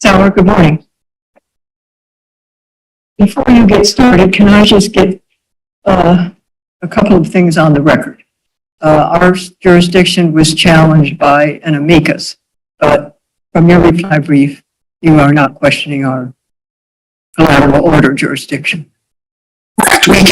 Sauer, good morning. Before you get started, can I just get a couple of things on the record? Our jurisdiction was challenged by an amicus, but from your reply brief, you are not questioning our collateral order jurisdiction. Correct. We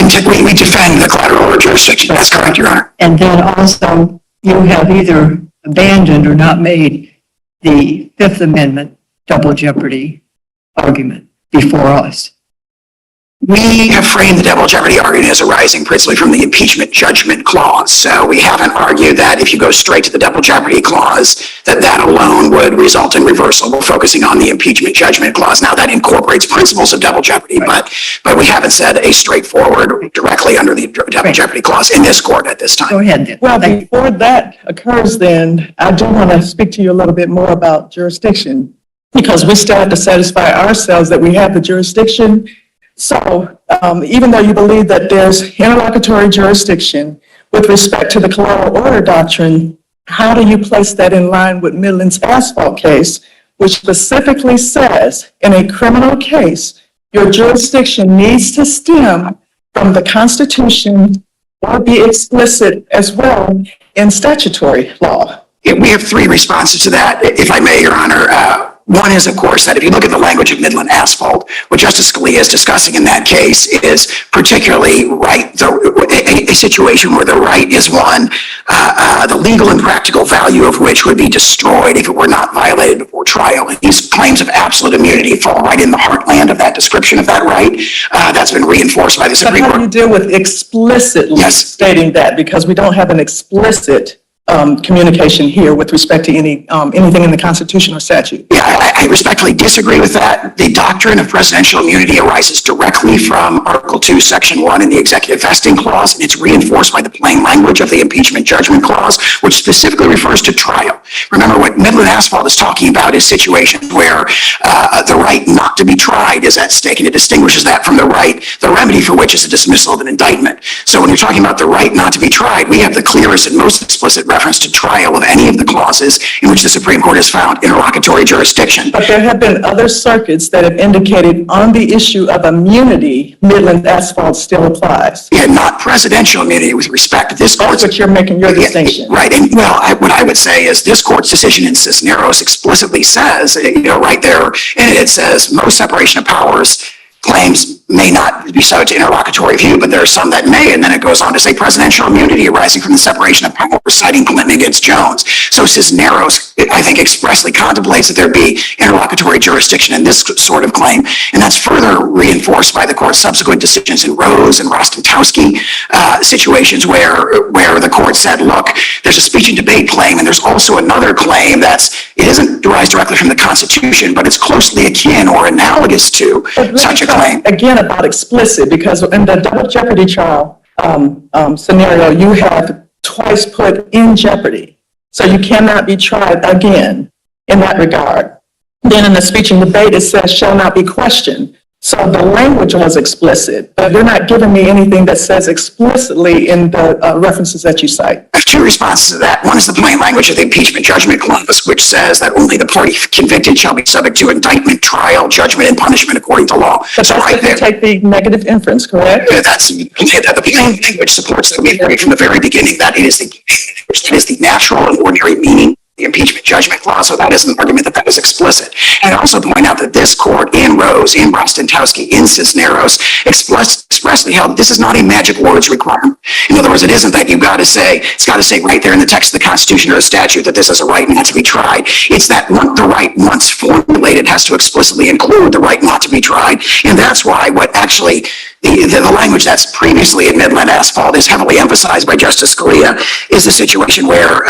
defend the collateral order jurisdiction. That's correct, Your Honor. And then also, you have either abandoned or not made the Fifth Amendment double jeopardy argument before us. We have framed the double jeopardy argument as arising principally from the impeachment judgment clause. So we haven't argued that if you go straight to the double jeopardy clause, that alone would result in reversal. We're focusing on the impeachment judgment clause. Now that incorporates principles of double jeopardy, right. but we haven't said a straightforward directly under the double jeopardy clause in this court at this time. Go ahead then. Well, before that occurs then, I do want to speak to you a little bit more about jurisdiction, because we still have to satisfy ourselves that we have the jurisdiction. So even though you believe that there's interlocutory jurisdiction with respect to the collateral order doctrine, how do you place that in line with Midland's asphalt case, which specifically says in a criminal case, your jurisdiction needs to stem from the Constitution or be explicit as well in statutory law? We have three responses to that, if I may, Your Honor. One is, of course, that if you look at the language of Midland asphalt, what Justice Scalia is discussing in that case is particularly a situation where the right is one, the legal and practical value of which would be destroyed if it were not violated before trial. And these claims of absolute immunity fall right in the heartland of that description of that right. That's been reinforced by the Supreme Court. How do you deal with explicitly stating that? Because we don't have an explicit communication here with respect to anything in the Constitution or statute. Yeah, I respectfully disagree with that. The doctrine of presidential immunity arises directly from Article 2, Section 1 in the Executive Vesting Clause, and it's reinforced by the plain language of the Impeachment Judgment Clause, which specifically refers to trial. Remember, what Midland asphalt is talking about is situations where the right not to be tried is at stake, and it distinguishes that from the right, the remedy for which is a dismissal of an indictment. So when you're talking about the right not to be tried, we have the clearest and most explicit reference to trial of any of the clauses in which the Supreme Court has found interlocutory jurisdiction. But there have been other circuits that have indicated on the issue of immunity, Midland asphalt still applies. Yeah, not presidential immunity with respect to this court's. That's what you're making your distinction. Right, and what I would say is this court's decision in Cisneros explicitly says, right there, and it says most separation of powers claims may not be subject to interlocutory review, but there are some that may, and then it goes on to say presidential immunity arising from the separation of powers, citing Clinton against Jones. So Cisneros, I think, expressly contemplates that there be interlocutory jurisdiction in this sort of claim, and that's further reinforced by the court's subsequent decisions in Rose and Rostentowski situations where the court said, look, there's a speech and debate claim, and there's also another claim it isn't derived directly from the Constitution, but it's closely akin or analogous to such a claim. Again, about explicit, because in the double jeopardy trial scenario, you have twice put in jeopardy. So you cannot be tried again in that regard. Then in the speech and debate, it says shall not be questioned. So the language was explicit, but you're not giving me anything that says explicitly in the references that you cite. I have two responses to that. One is the plain language of the impeachment judgment clause, which says that only the party convicted shall be subject to indictment, trial, judgment, and punishment according to law. But so that's if you take the negative inference, correct? That's the plain language supports that we agree from the very beginning that it is the natural and ordinary meaning. The impeachment judgment clause, so that is an argument that is explicit. And I also point out that this court in Rose, in Rostentowski, in Cisneros, expressly held this is not a magic words requirement. In other words, it isn't that it's got to say right there in the text of the Constitution or a statute that this is a right not to be tried. It's that the right once formulated has to explicitly include the right not to be tried. And that's why what actually the language that's previously in Midland asphalt is heavily emphasized by Justice Scalia is the situation where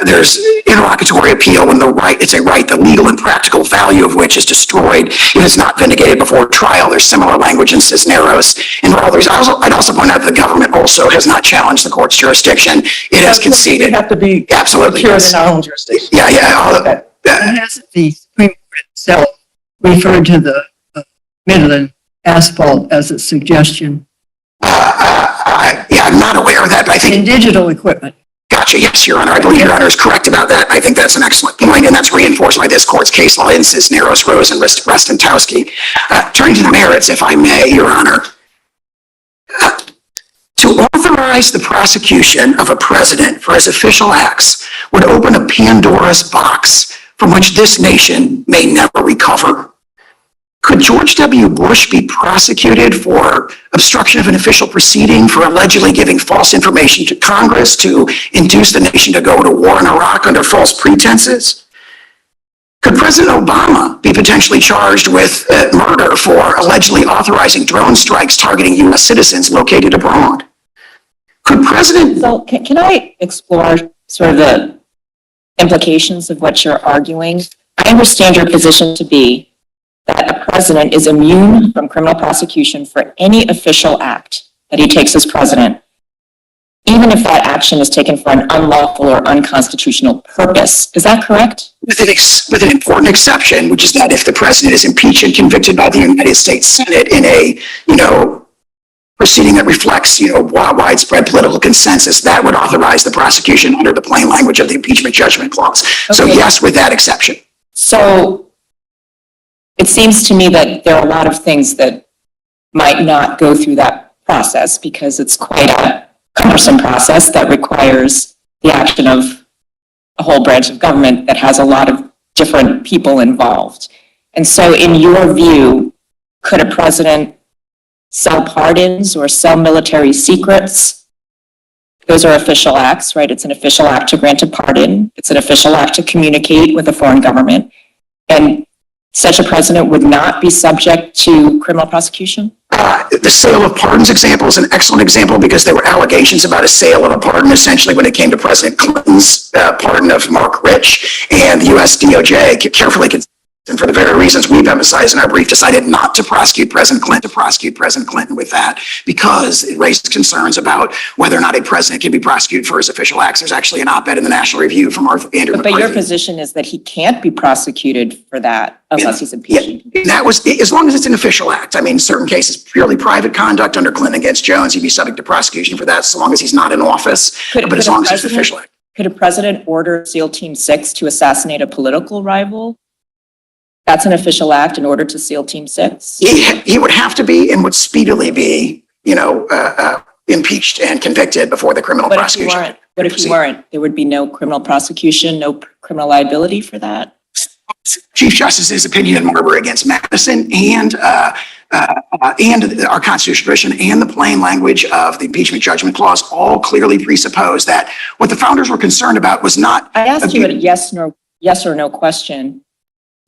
there's interlocutory appeal when it's a right, the legal and practical value of which is destroyed. It is not vindicated before trial. There's similar language in Cisneros and others. I'd also point out that the government also has not challenged the court's jurisdiction. It has conceded. We have to be absolutely secure in our own jurisdiction. Yeah. Hasn't the Supreme Court itself referred to the Midland asphalt as a suggestion? I'm not aware of that, but I think in digital equipment. Gotcha. Gotcha. Yes, Your Honor. I believe Your Honor is correct about that. I think that's an excellent point, and that's reinforced by this court's case law in Cisneros, Rose, and Restantowski. Turning to the merits, if I may, Your Honor. To authorize the prosecution of a president for his official acts would open a Pandora's box from which this nation may never recover. Could George W. Bush be prosecuted for obstruction of an official proceeding for allegedly giving false information to Congress to induce the nation to go to war in Iraq under false pretenses? Could President Obama be potentially charged with murder for allegedly authorizing drone strikes targeting U.S. citizens located abroad? Could President... So can I explore sort of the implications of what you're arguing? I understand your position to be that a president is immune from criminal prosecution for any official act that he takes as president, even if that action is taken for an unlawful or unconstitutional purpose. Is that correct? With an important exception, which is that if the president is impeached and convicted by the United States Senate in a, proceeding that reflects, widespread political consensus, that would authorize the prosecution under the plain language of the impeachment judgment clause. Okay. So yes, with that exception. So it seems to me that there are a lot of things that might not go through that process because it's quite a cumbersome process that requires the action of a whole branch of government that has a lot of different people involved. And so in your view, could a president sell pardons or sell military secrets? Those are official acts, right? It's an official act to grant a pardon. It's an official act to communicate with a foreign government. And such a president would not be subject to criminal prosecution? The sale of pardons example is an excellent example because there were allegations about a sale of a pardon essentially when it came to President Clinton's pardon of Mark Rich, and the U.S. DOJ carefully considered, and for the very reasons we've emphasized in our brief, decided not to prosecute President Clinton with that because it raised concerns about whether or not a president can be prosecuted for his official acts. There's actually an op-ed in the National Review from Andrew McCarthy. But your position is that he can't be prosecuted for that unless he's impeached. Yeah, that was, as long as it's an official act. I mean, in certain cases, purely private conduct under Clinton against Jones, he'd be subject to prosecution for that so long as he's not in office. But as long as it's official act. Could a president order SEAL Team 6 to assassinate a political rival? That's an official act in order to SEAL Team 6? He would have to be and would speedily be, impeached and convicted before the criminal prosecution. What if he weren't? There would be no criminal prosecution, no criminal liability for that? Chief Justice's opinion in Marbury against Madison and our constitutional tradition and the plain language of the impeachment judgment clause all clearly presuppose that what the founders were concerned about was not... I asked you a yes or no question.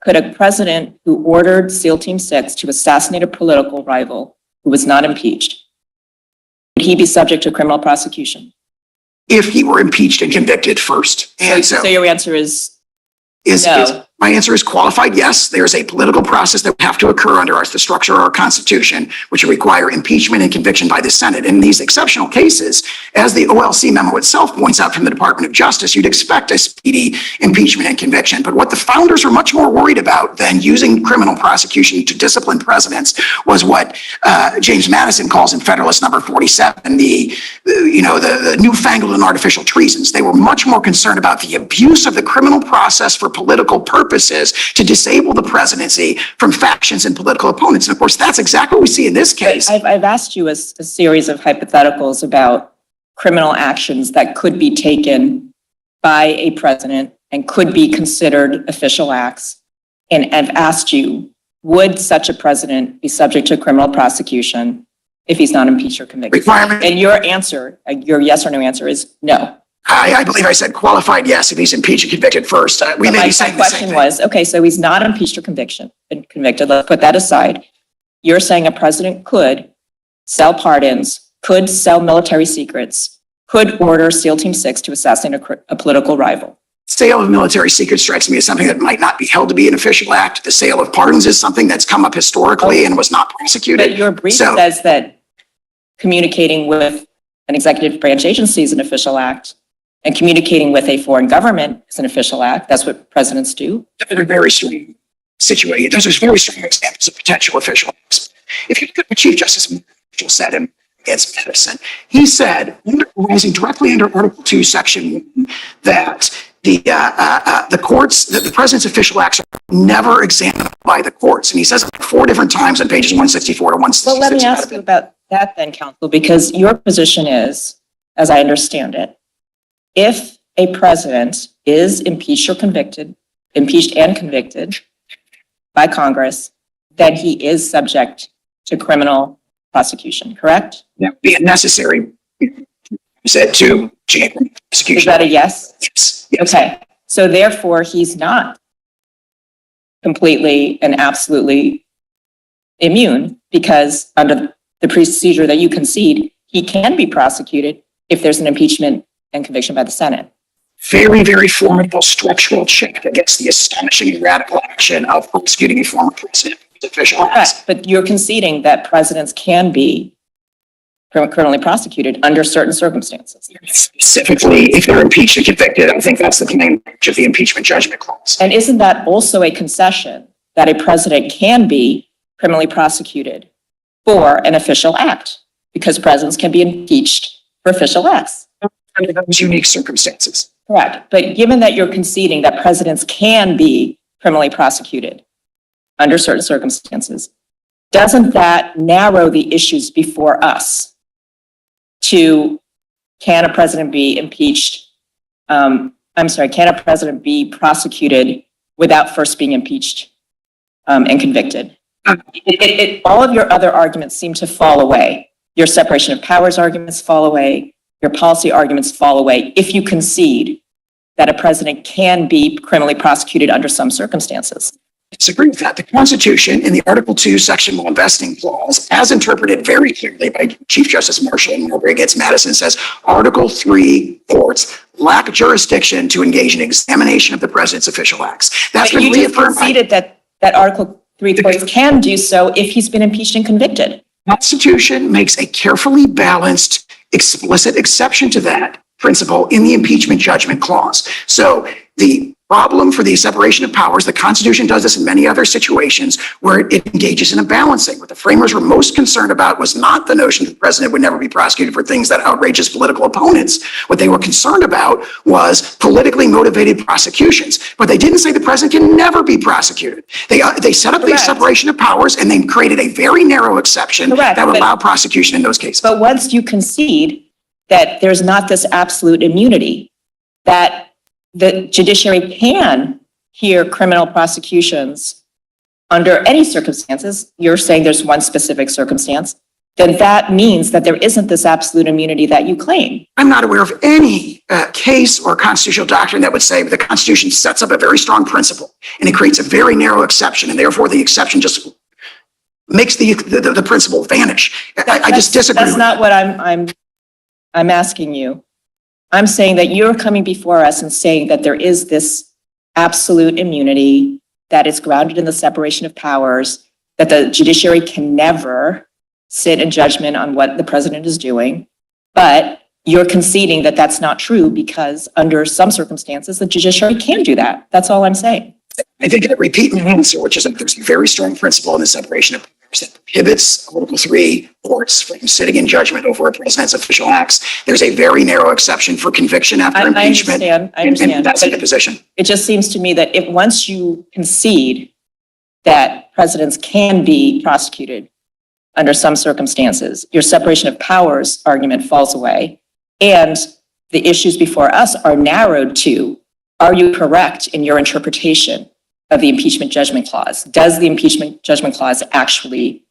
Could a president who ordered SEAL Team 6 to assassinate a political rival who was not impeached, would he be subject to criminal prosecution? If he were impeached and convicted first. And so your answer is no. My answer is qualified yes. There's a political process that would have to occur under the structure of our Constitution, which would require impeachment and conviction by the Senate. In these exceptional cases, as the OLC memo itself points out from the Department of Justice, you'd expect a speedy impeachment and conviction. But what the founders were much more worried about than using criminal prosecution to discipline presidents was what James Madison calls in Federalist Number 47, the newfangled and artificial treasons. They were much more concerned about the abuse of the criminal process for political purposes to disable the presidency from factions and political opponents. And of course, that's exactly what we see in this case. I've asked you a series of hypotheticals about criminal actions that could be taken by a president and could be considered official acts. And I've asked you, would such a president be subject to criminal prosecution if he's not impeached or convicted? And your answer, your yes or no answer is no. I believe I said qualified yes if he's impeached and convicted first. We may be saying the same thing. My question was, okay, so he's not impeached or convicted. Let's put that aside. You're saying a president could sell pardons, could sell military secrets, could order SEAL Team 6 to assassinate a political rival. Sale of military secrets strikes me as something that might not be held to be an official act. The sale of pardons is something that's come up historically and was not prosecuted. But your brief says that communicating with an executive branch agency is an official act. And communicating with a foreign government is an official act. That's what presidents do. They're very strong situated. Those are very strong examples of potential official acts. If you look at what Chief Justice Mitchell said in against Madison. He said, rising directly under Article 2, Section 1, that the courts, that the president's official acts are never examined by the courts. And he says it 4 different times on pages 164 to 166. Well, let me ask you about that then, counsel, because your position is, as I understand it, if a president is impeached and convicted by Congress, then he is subject to criminal prosecution, correct? That would be a necessary, said to prosecution. Is that a yes? Yes. Yes. Okay, so therefore he's not completely and absolutely immune, because under the procedure that you concede, he can be prosecuted if there's an impeachment and conviction by the Senate. Very, very formidable structural check against the astonishing and radical action of prosecuting a former president with official acts. Correct, but you're conceding that presidents can be criminally prosecuted under certain circumstances. Specifically, if they're impeached and convicted, I think that's the main language of the impeachment judgment clause. And isn't that also a concession that a president can be criminally prosecuted for an official act? Because presidents can be impeached for official acts. Under those unique circumstances. Correct. But given that you're conceding that presidents can be criminally prosecuted under certain circumstances, doesn't that narrow the issues before us to, can a president be impeached? Can a president be prosecuted without first being impeached and convicted? All of your other arguments seem to fall away. Your separation of powers arguments fall away. Your policy arguments fall away if you concede that a president can be criminally prosecuted under some circumstances. I disagree with that. The Constitution in the Article 2, Section 1 vesting clause, as interpreted very clearly by Chief Justice Marshall in Marbury against Madison, says Article 3 courts lack jurisdiction to engage in examination of the president's official acts. That's But been you just reaffirmed by conceded that Article 3 courts can do so if he's been impeached and convicted. the Constitution makes a carefully balanced, explicit exception to that principle in the impeachment judgment clause. So the problem for the separation of powers, the Constitution does this in many other situations where it engages in a balancing. What the framers were most concerned about was not the notion that the president would never be prosecuted for things that outrage his political opponents. What they were concerned about was politically motivated prosecutions. But they didn't say the president can never be prosecuted. They set up the Correct. separation of powers and they created a very narrow exception Correct, that would but- allow prosecution in those cases. But once you concede that there's not this absolute immunity, that the judiciary can hear criminal prosecutions under any circumstances, you're saying there's one specific circumstance, then that means that there isn't this absolute immunity that you claim. I'm not aware of any case or constitutional doctrine that would say the Constitution sets up a very strong principle and it creates a very narrow exception, and therefore the exception just makes the principle vanish. I just disagree. That's not what I'm asking you. I'm saying that you're coming before us and saying that there is this absolute immunity that is grounded in the separation of powers, that the judiciary can never sit in judgment on what the president is doing. But you're conceding that that's not true because under some circumstances, the judiciary can do that. That's all I'm saying. I think I repeat my answer, which is that there's a very strong principle in the separation of powers that prohibits Article 3 courts from sitting in judgment over a president's official acts. There's a very narrow exception for conviction after impeachment. I understand. And that's the position. It just seems to me that if once you concede that presidents can be prosecuted under some circumstances, your separation of powers argument falls away. And the issues before us are narrowed to, are you correct in your interpretation of the impeachment judgment clause? Does the impeachment judgment clause actually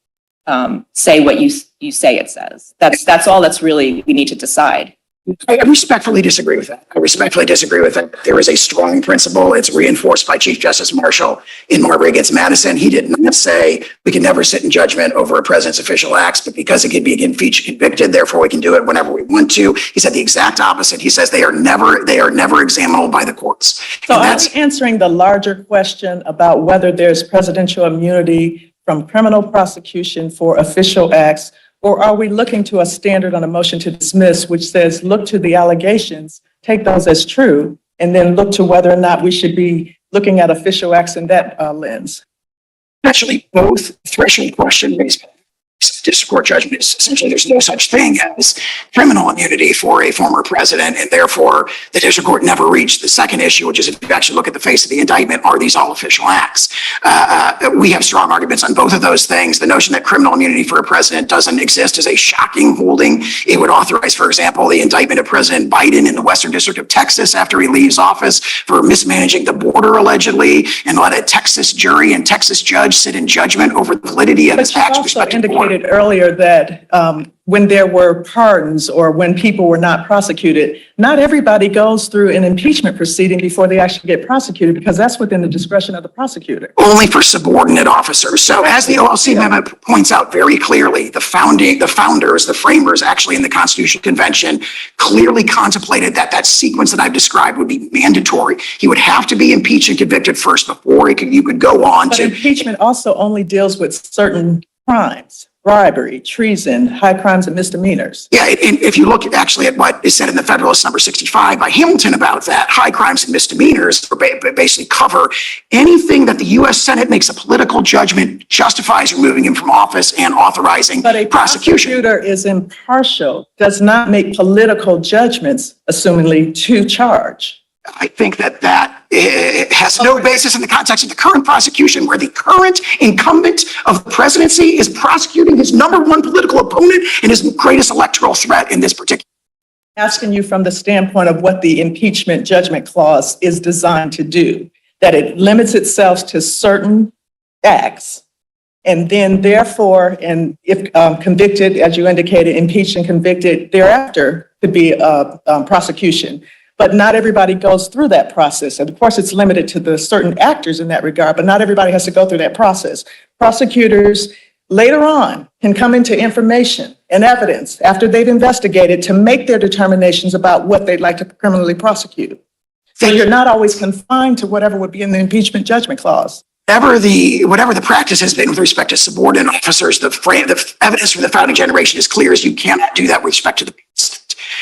say what you say it says? That's all that's really we need to decide. I respectfully disagree with that. There is a strong principle. It's reinforced by Chief Justice Marshall in Marbury against Madison. He did not say we can never sit in judgment over a president's official acts, but because it could be impeached and convicted, therefore we can do it whenever we want to. He said the exact opposite. He says they are never examinable by the courts. So And are that's we answering the larger question about whether there's presidential immunity from criminal prosecution for official acts? Or are we looking to a standard on a motion to dismiss, which says, look to the allegations, take those as true, and then look to whether or not we should be looking at official acts in that lens? actually both threshold question raised by district court judgment is essentially there's no such thing as criminal immunity for a former president, and therefore the district court never reached the second issue, which is if you actually look at the face of the indictment, are these all official acts? We have strong arguments on both of those things. The notion that criminal immunity for a president doesn't exist is a shocking holding. It would authorize, for example, the indictment of President Biden in the Western District of Texas after he leaves office for mismanaging the border allegedly, and let a Texas jury and Texas judge sit in judgment over the validity of his acts. But you also indicated earlier that when there were pardons or when people were not prosecuted, not everybody goes through an impeachment proceeding before they actually get prosecuted, because that's within the discretion of the prosecutor. Only for subordinate officers. So as the OLC amendment points out very clearly, the founders, the framers actually in the Constitutional Convention clearly contemplated that that sequence that I've described would be mandatory. He would have to be impeached and convicted first before you could go on But to. impeachment also only deals with certain crimes. Bribery, treason, high crimes and misdemeanors. Yeah, and if you look actually at what is said in the Federalist number 65 by Hamilton about that, high crimes and misdemeanors basically cover anything that the U.S. Senate makes a political judgment justifies removing him from office and authorizing But a prosecution. prosecutor is impartial, does not make political judgments, assumingly, to charge. I think that has no basis in the context of the current prosecution, where the current incumbent of the presidency is prosecuting his number one political opponent and his greatest electoral threat in this particular. Asking you from the standpoint of what the impeachment judgment clause is designed to do, that it limits itself to certain acts, and then therefore, and if convicted, as you indicated, impeached and convicted, thereafter could be prosecution. But not everybody goes through that process. And of course, it's limited to the certain actors in that regard, but not everybody has to go through that process. Prosecutors later on can come into information and evidence after they've investigated to make their determinations about what they'd like to criminally prosecute. So you're not always confined to whatever would be in the impeachment judgment clause. Whatever the practice has been with respect to subordinate officers, the evidence from the founding generation is clear as you cannot do that with respect to the president.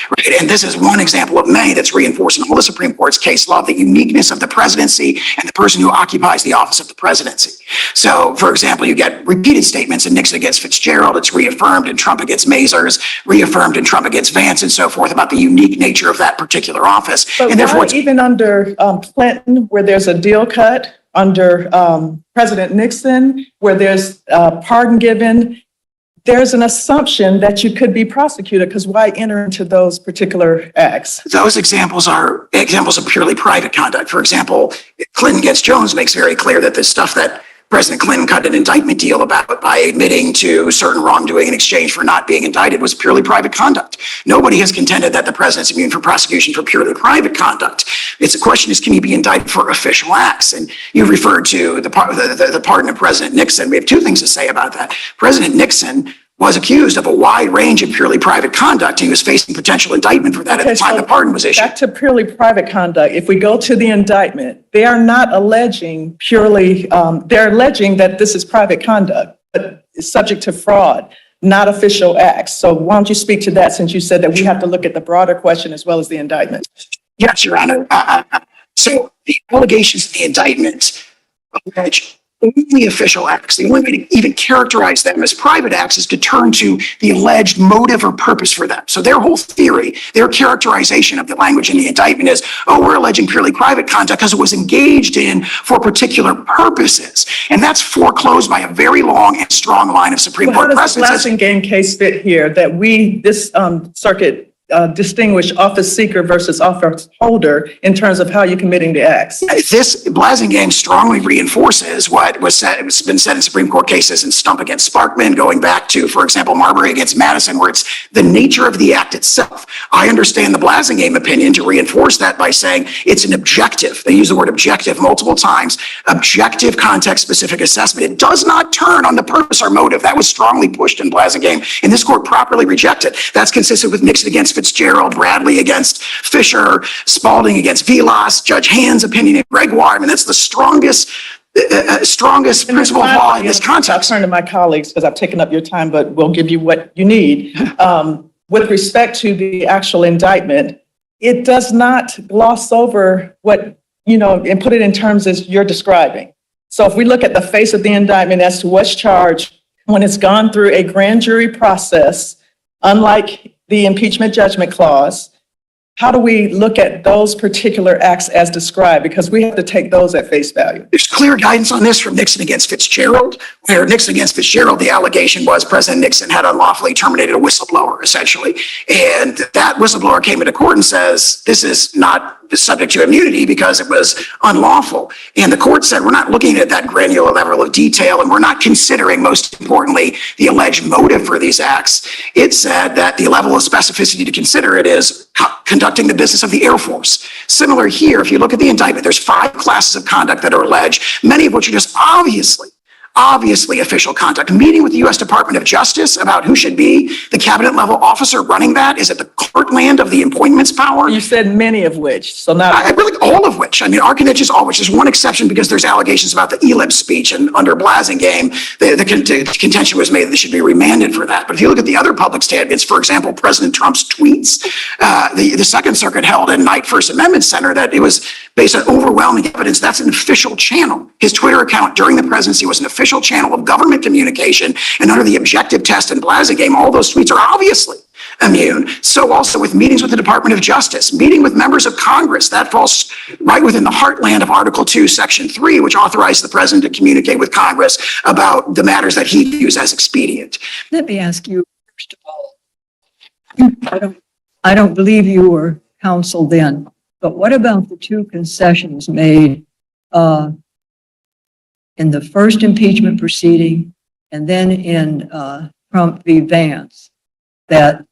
Right? And this is one example of many that's reinforcing all the Supreme Court's case law, the uniqueness of the presidency and the person who occupies the office of the presidency. So, for example, you get repeated statements in Nixon against Fitzgerald, it's reaffirmed in Trump against Mazars, reaffirmed in Trump against Vance, and so forth about the unique nature of that particular office. But and therefore, even under Clinton, where there's a deal cut, under President Nixon, where there's pardon given, there's an assumption that you could be prosecuted, because why enter into those particular acts? those examples are examples of purely private conduct. For example, Clinton against Jones makes very clear that the stuff that President Clinton cut an indictment deal about by admitting to certain wrongdoing in exchange for not being indicted was purely private conduct. Nobody has contended that the president's immune from prosecution for purely private conduct. It's a question is, can he be indicted for official acts? And you referred to the pardon of President Nixon. We have two things to say about that. President Nixon was accused of a wide range of purely private conduct. He was facing potential indictment for that at the time the pardon was issued. Back to purely private conduct. If we go to the indictment, they are not alleging purely, they're alleging that this is private conduct, but it's subject to fraud, not official acts. So why don't you speak to that, since you said that we have to look at the broader question as well as the indictment? Yes, Your Honor. So the allegations of the indictment allege only official acts. The only way to even characterize them as private acts is to turn to the alleged motive or purpose for them. So their whole theory, their characterization of the language in the indictment is, oh, we're alleging purely private conduct because it was engaged in for particular purposes. And that's foreclosed by a very long and strong line of Supreme Court precedents. How does the Blasingame case fit here, that this circuit distinguish office seeker versus office holder in terms of how you're committing the acts? This Blasingame strongly reinforces what was said. It's been said in Supreme Court cases in Stump against Sparkman, going back to, for example, Marbury against Madison, where it's the nature of the act itself. I understand the Blasingame opinion to reinforce that by saying it's an objective. They use the word objective multiple times. Objective, context-specific assessment. It does not turn on the purpose or motive. That was strongly pushed in Blasingame, and this court properly rejected. That's consistent with Nixon against Fitzgerald, Bradley against Fisher, Spalding against Vilas, Judge Hand's opinion in Gregoire. I mean, that's the strongest principle of law in this context. I'll turn to my colleagues because I've taken up your time, but we'll give you what you need. With respect to the actual indictment, it does not gloss over what, and put it in terms as you're describing. So if we look at the face of the indictment as to what's charged, when it's gone through a grand jury process, unlike the impeachment judgment clause, how do we look at those particular acts as described? Because we have to take those at face value. There's clear guidance on this from Nixon against Fitzgerald, where Nixon against Fitzgerald, the allegation was President Nixon had unlawfully terminated a whistleblower, essentially. And that whistleblower came into court and says, this is not subject to immunity because it was unlawful. And the court said, we're not looking at that granular level of detail, and we're not considering, most importantly, the alleged motive for these acts. It said that the level of specificity to consider it is conducting the business of the Air Force. Similar here, if you look at the indictment, there's 5 classes of conduct that are alleged, many of which are just obviously official conduct. Meeting with the U.S. Department of Justice about who should be the cabinet level officer running that is at the heartland of the appointments power. You said many of which, so not. Really all of which. I mean, Arcanich is all which. There's one exception because there's allegations about the ELIP speech, and under Blasingame, the contention was made that they should be remanded for that. But if you look at the other public statements, for example, President Trump's tweets, the Second Circuit held in Knight First Amendment Center that it was based on overwhelming evidence. That's an official channel. His Twitter account during the presidency was an official channel of government communication, and under the objective test and Blasingame, all those tweets are obviously immune. So also with meetings with the Department of Justice, meeting with members of Congress, that falls right within the heartland of Article 2, Section 3, which authorizes the president to communicate with Congress about the matters that he views as expedient. Let me ask you, first of all, I don't believe you were counsel then, but what about the 2 concessions made in the first impeachment proceeding and then in Trump v. Vance, that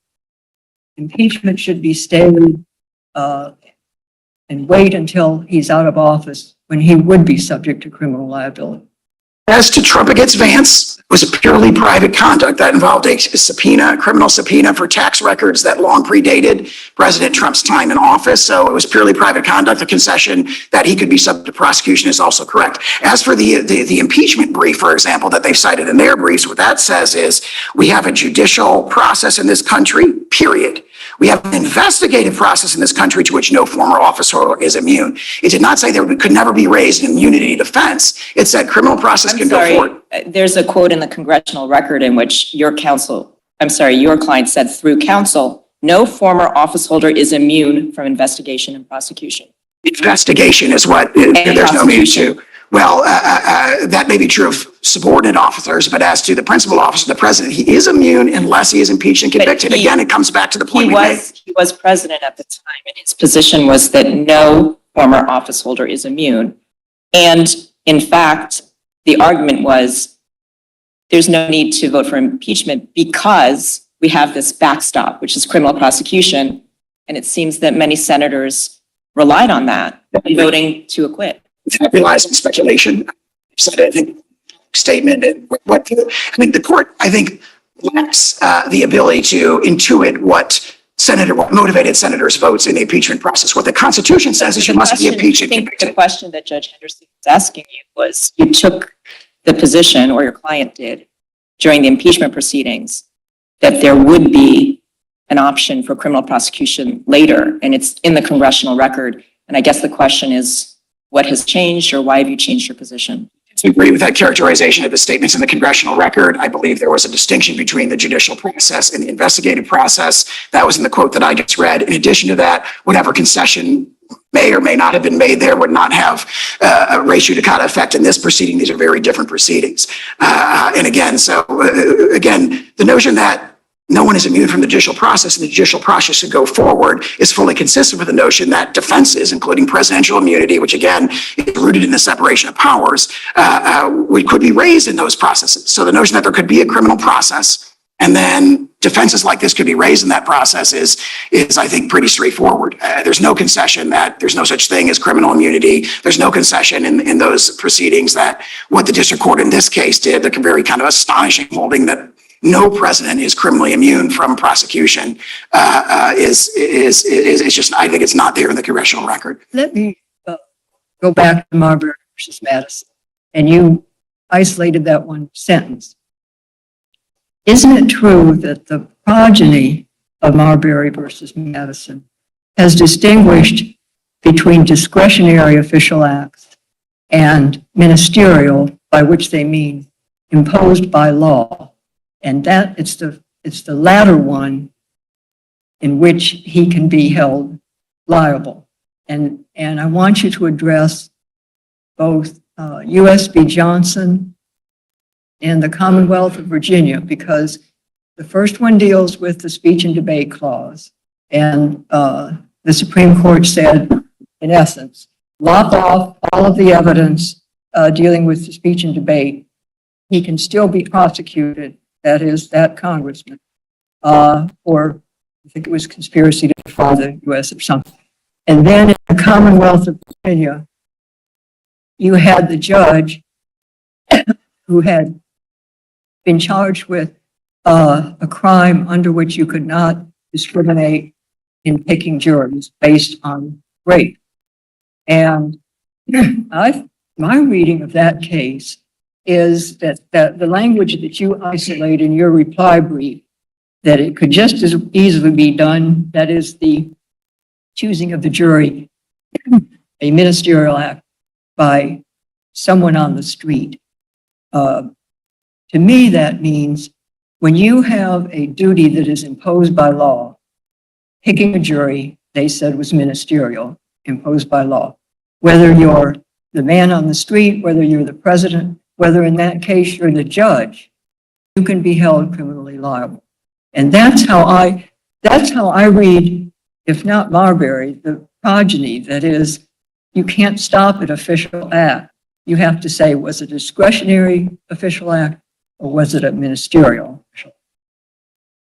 impeachment should be stayed and wait until he's out of office when he would be subject to criminal liability? As to Trump against Vance, it was a purely private conduct that involved a subpoena, a criminal subpoena for tax records that long predated President Trump's time in office. So it was purely private conduct. The concession that he could be subject to prosecution is also correct. As for the impeachment brief, for example, that they've cited in their briefs, what that says is we have a judicial process in this country, period. We have an investigative process in this country to which no former officer is immune. It did not say there could never be raised an immunity defense. It said criminal process can go forward. There's a quote in the congressional record in which your client said through counsel, no former office holder is immune from investigation and prosecution. Investigation is what there's no meaning to. Well, that may be true of subordinate officers, but as to the principal officer, the president, he is immune unless he is impeached and convicted. Again, it comes back to the point he was president at the time, and his position was that no former office holder is immune. And in fact, the argument was there's no need to vote for impeachment because we have this backstop, which is criminal prosecution. And it seems that many senators relied on that in voting to acquit. That relies on speculation. Said it in a statement. And the court, I think, lacks the ability to intuit what motivated senators' votes in the impeachment process. What the Constitution says is you must be impeached and convicted. I think the question that Judge Henderson was asking you was, you took the position, or your client did, during the impeachment proceedings, that there would be an option for criminal prosecution later, and it's in the congressional record. And I guess the question is, what has changed, or why have you changed your position? To agree with that characterization of the statements in the congressional record, I believe there was a distinction between the judicial process and the investigative process. That was in the quote that I just read. In addition to that, whatever concession may or may not have been made there would not have a res judicata effect in this proceeding. These are very different proceedings. And again, the notion that no one is immune from the judicial process and the judicial process should go forward is fully consistent with the notion that defenses, including presidential immunity, which again is rooted in the separation of powers, could be raised in those processes. So the notion that there could be a criminal process and then defenses like this could be raised in that process is I think, pretty straightforward. There's no concession that there's no such thing as criminal immunity. There's no concession in those proceedings that what the district court in this case did, the very kind of astonishing holding that no president is criminally immune from prosecution is just, I think it's not there in the congressional record. Let me go back to Marbury versus Madison, and you isolated that one sentence. Isn't it true that the progeny of Marbury versus Madison has distinguished between discretionary official acts and ministerial, by which they mean imposed by law. And that it's the latter one in which he can be held liable. And I want you to address both U.S. v. Johnson and the Commonwealth of Virginia, because the first one deals with the speech and debate clause. And the Supreme Court said, in essence, lop off all of the evidence dealing with the speech and debate. He can still be prosecuted, that is, that congressman, for, I think it was conspiracy to defraud the U.S. or something. And then in the Commonwealth of Virginia, you had the judge who had been charged with a crime under which you could not discriminate in picking juries based on race. And my reading of that case is that the language that you isolate in your reply brief, that it could just as easily be done, that is the choosing of the jury, a ministerial act by someone on the street. To me, that means when you have a duty that is imposed by law, picking a jury, they said was ministerial, imposed by law. Whether you're the man on the street, whether you're the president, whether in that case you're the judge, you can be held criminally liable. And that's how I read, if not Marbury, the progeny. That is, you can't stop at official act. You have to say, was it a discretionary official act or was it a ministerial official act?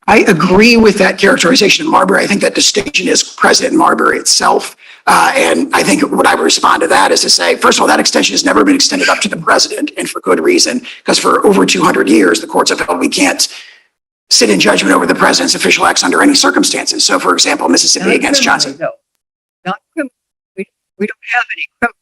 I agree with that characterization of Marbury. I think that distinction is present in Marbury itself. And I think what I would respond to that is to say, first of all, that extension has never been extended up to the president, and for good reason, because for over 200 years, the courts have held we can't sit in judgment over the president's official acts under any circumstances. So, for example, Mississippi against Johnson. No, not criminal. We don't have any criminal.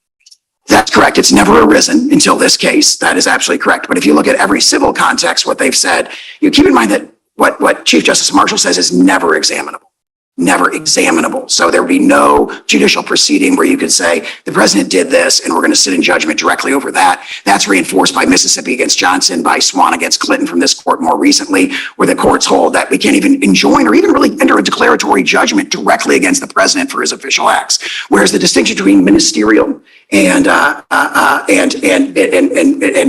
That's correct. It's never arisen until this case. That is absolutely correct. But if you look at every civil context, what they've said, you keep in mind that what Chief Justice Marshall says is never examinable. Never examinable. So there would be no judicial proceeding where you could say the president did this and we're going to sit in judgment directly over that. That's reinforced by Mississippi against Johnson, by Swan against Clinton from this court more recently, where the courts hold that we can't even enjoin or even really enter a declaratory judgment directly against the president for his official acts. Whereas the distinction between ministerial and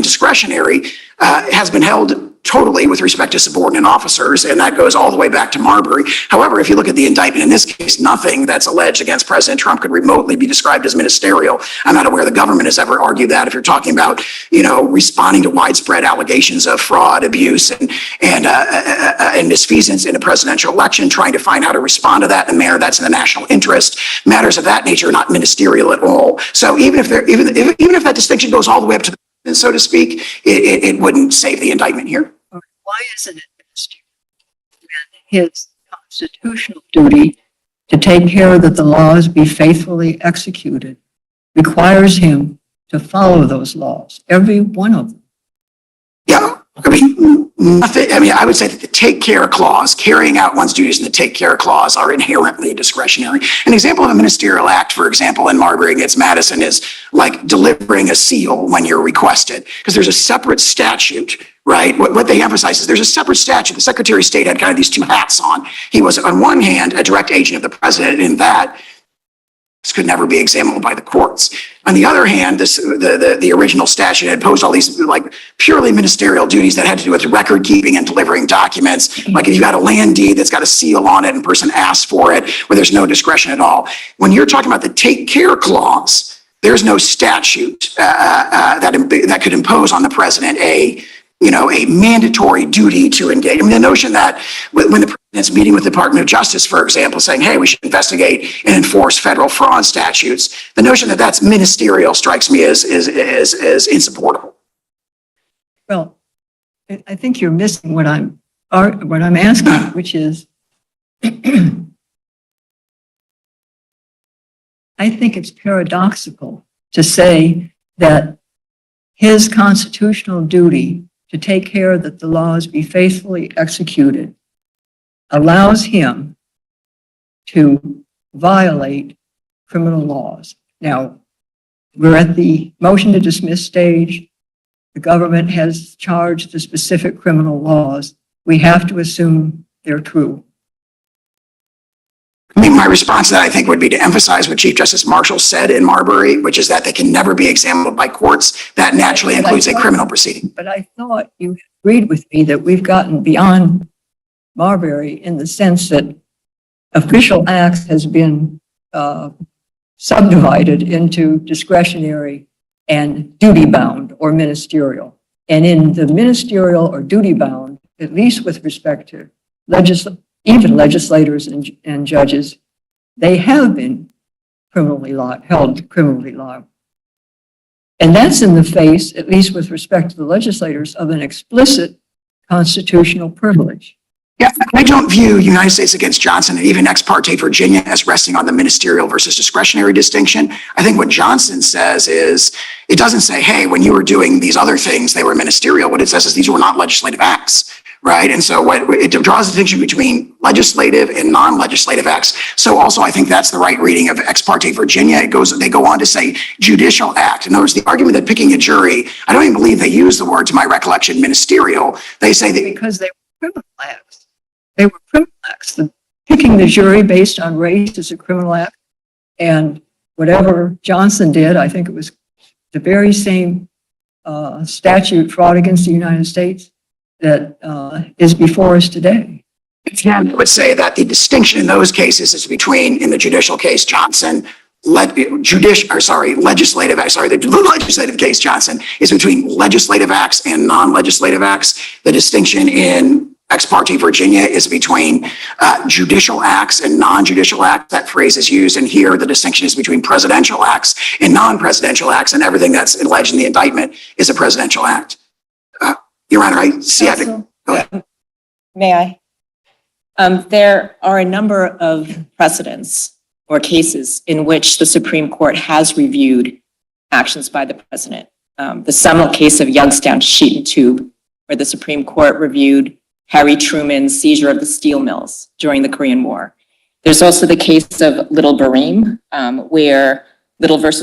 discretionary has been held totally with respect to subordinate officers, and that goes all the way back to Marbury. However, if you look at the indictment in this case, nothing that's alleged against President Trump could remotely be described as ministerial. I'm not aware the government has ever argued that. If you're talking about, responding to widespread allegations of fraud, abuse, and misfeasance in a presidential election, trying to find how to respond to that in a manner that's in the national interest, matters of that nature are not ministerial at all. So even if that distinction goes all the way up to the president, so to speak, it wouldn't save the indictment here. Why isn't it ministerial when his constitutional duty to take care that the laws be faithfully executed requires him to follow those laws, every one of them? Yeah, nothing. I would say that the take care clause, carrying out one's duties in the take care clause, are inherently discretionary. An example of a ministerial act, for example, in Marbury against Madison is like delivering a seal when you're requested, because there's a separate statute, right? What they emphasize is there's a separate statute. The Secretary of State had kind of these two hats on. He was, on one hand, a direct agent of the president, and in that, this could never be examined by the courts. On the other hand, the original statute had imposed all these like purely ministerial duties that had to do with record keeping and delivering documents. Like if you got a land deed that's got a seal on it and a person asks for it, where there's no discretion at all. When you're talking about the take care clause, there's no statute that could impose on the president a mandatory duty to engage. The notion that when the president's meeting with the Department of Justice, for example, saying, hey, we should investigate and enforce federal fraud statutes, the notion that that's ministerial strikes me as insupportable. Well, I think you're missing what I'm asking, which is, I think it's paradoxical to say that his constitutional duty to take care that the laws be faithfully executed allows him to violate criminal laws. Now, we're at the motion to dismiss stage. the government has charged the specific criminal laws, we have to assume they're true. I mean, my response to that, I think, would be to emphasize what Chief Justice Marshall said in Marbury, which is that they can never be examined by courts. That naturally includes a criminal proceeding. But I thought you agreed with me that we've gotten beyond Marbury in the sense that official acts has been subdivided into discretionary and duty-bound or ministerial. And in the ministerial or duty-bound, at least with respect to even legislators and judges, they have been held criminally liable. And that's in the face, at least with respect to the legislators, of an explicit constitutional privilege. Yeah, I don't view United States against Johnson and even ex parte Virginia as resting on the ministerial versus discretionary distinction. I think what Johnson says is, it doesn't say, hey, when you were doing these other things, they were ministerial. What it says is these were not legislative acts, right? And so what it draws a distinction between legislative and non-legislative acts. So also, I think that's the right reading of ex parte Virginia. They go on to say judicial act. In other words, the argument that picking a jury, I don't even believe they use the word, to my recollection, ministerial. They say that because they were criminal acts. They were criminal acts. Picking the jury based on race is a criminal act. And whatever Johnson did, I think it was the very same statute, fraud against the United States, that is before us today. Again, I would say that the distinction in those cases is between, in the judicial case, Johnson, legislative case, Johnson, is between legislative acts and non-legislative acts. The distinction in ex parte Virginia is between judicial acts and non-judicial acts. That phrase is used, and here the distinction is between presidential acts and non-presidential acts, and everything that's alleged in the indictment is a presidential act. Your Honor, I see. Go ahead. May I? There are a number of precedents or cases in which the Supreme Court has reviewed actions by the president. The seminal case of Youngstown Sheet and Tube, where the Supreme Court reviewed Harry Truman's seizure of the steel mills during the Korean War. There's also the case of Little versus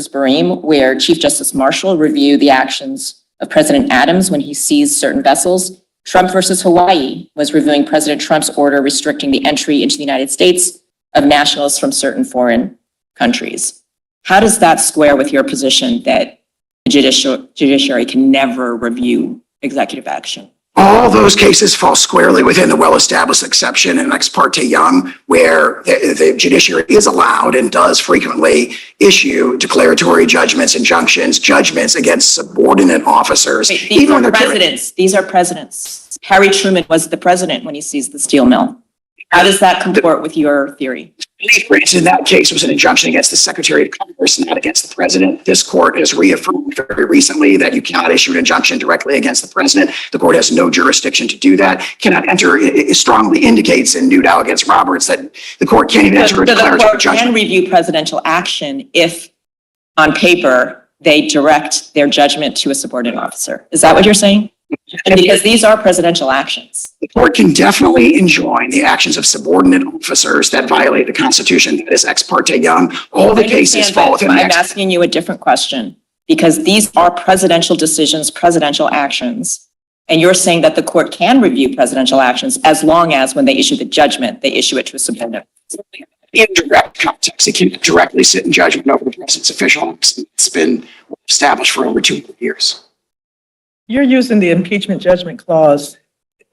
Bareem, where Chief Justice Marshall reviewed the actions of President Adams when he seized certain vessels. Trump versus Hawaii was reviewing President Trump's order restricting the entry into the United States of nationals from certain foreign countries. How does that square with your position that the judiciary can never review executive action? All those cases fall squarely within the well-established exception in Ex parte Young, where the judiciary is allowed and does frequently issue declaratory judgments, injunctions, judgments against subordinate officers. Wait, these are presidents. Harry Truman was the president when he seized the steel mill. How does that comport with your theory? In that case, was an injunction against the Secretary of Congress, not against the president. This court has reaffirmed very recently that you cannot issue an injunction directly against the president. The court has no jurisdiction to do that. Cannot enter. It strongly indicates in Newdow against Roberts that the court can't even enter a declaratory judgment. The court can review presidential action if, on paper, they direct their judgment to a subordinate officer. Is that what you're saying? Because these are presidential actions. The court can definitely enjoin the actions of subordinate officers that violate the Constitution. That is Ex parte Young. All the cases fall within the I'm asking you a different question, because these are presidential decisions, presidential actions. And you're saying that the court can review presidential actions as long as when they issue the judgment, they issue it to a subordinate. In direct context, it can directly sit in judgment over the president's official acts. It's been established for over 200 years. You're using the impeachment judgment clause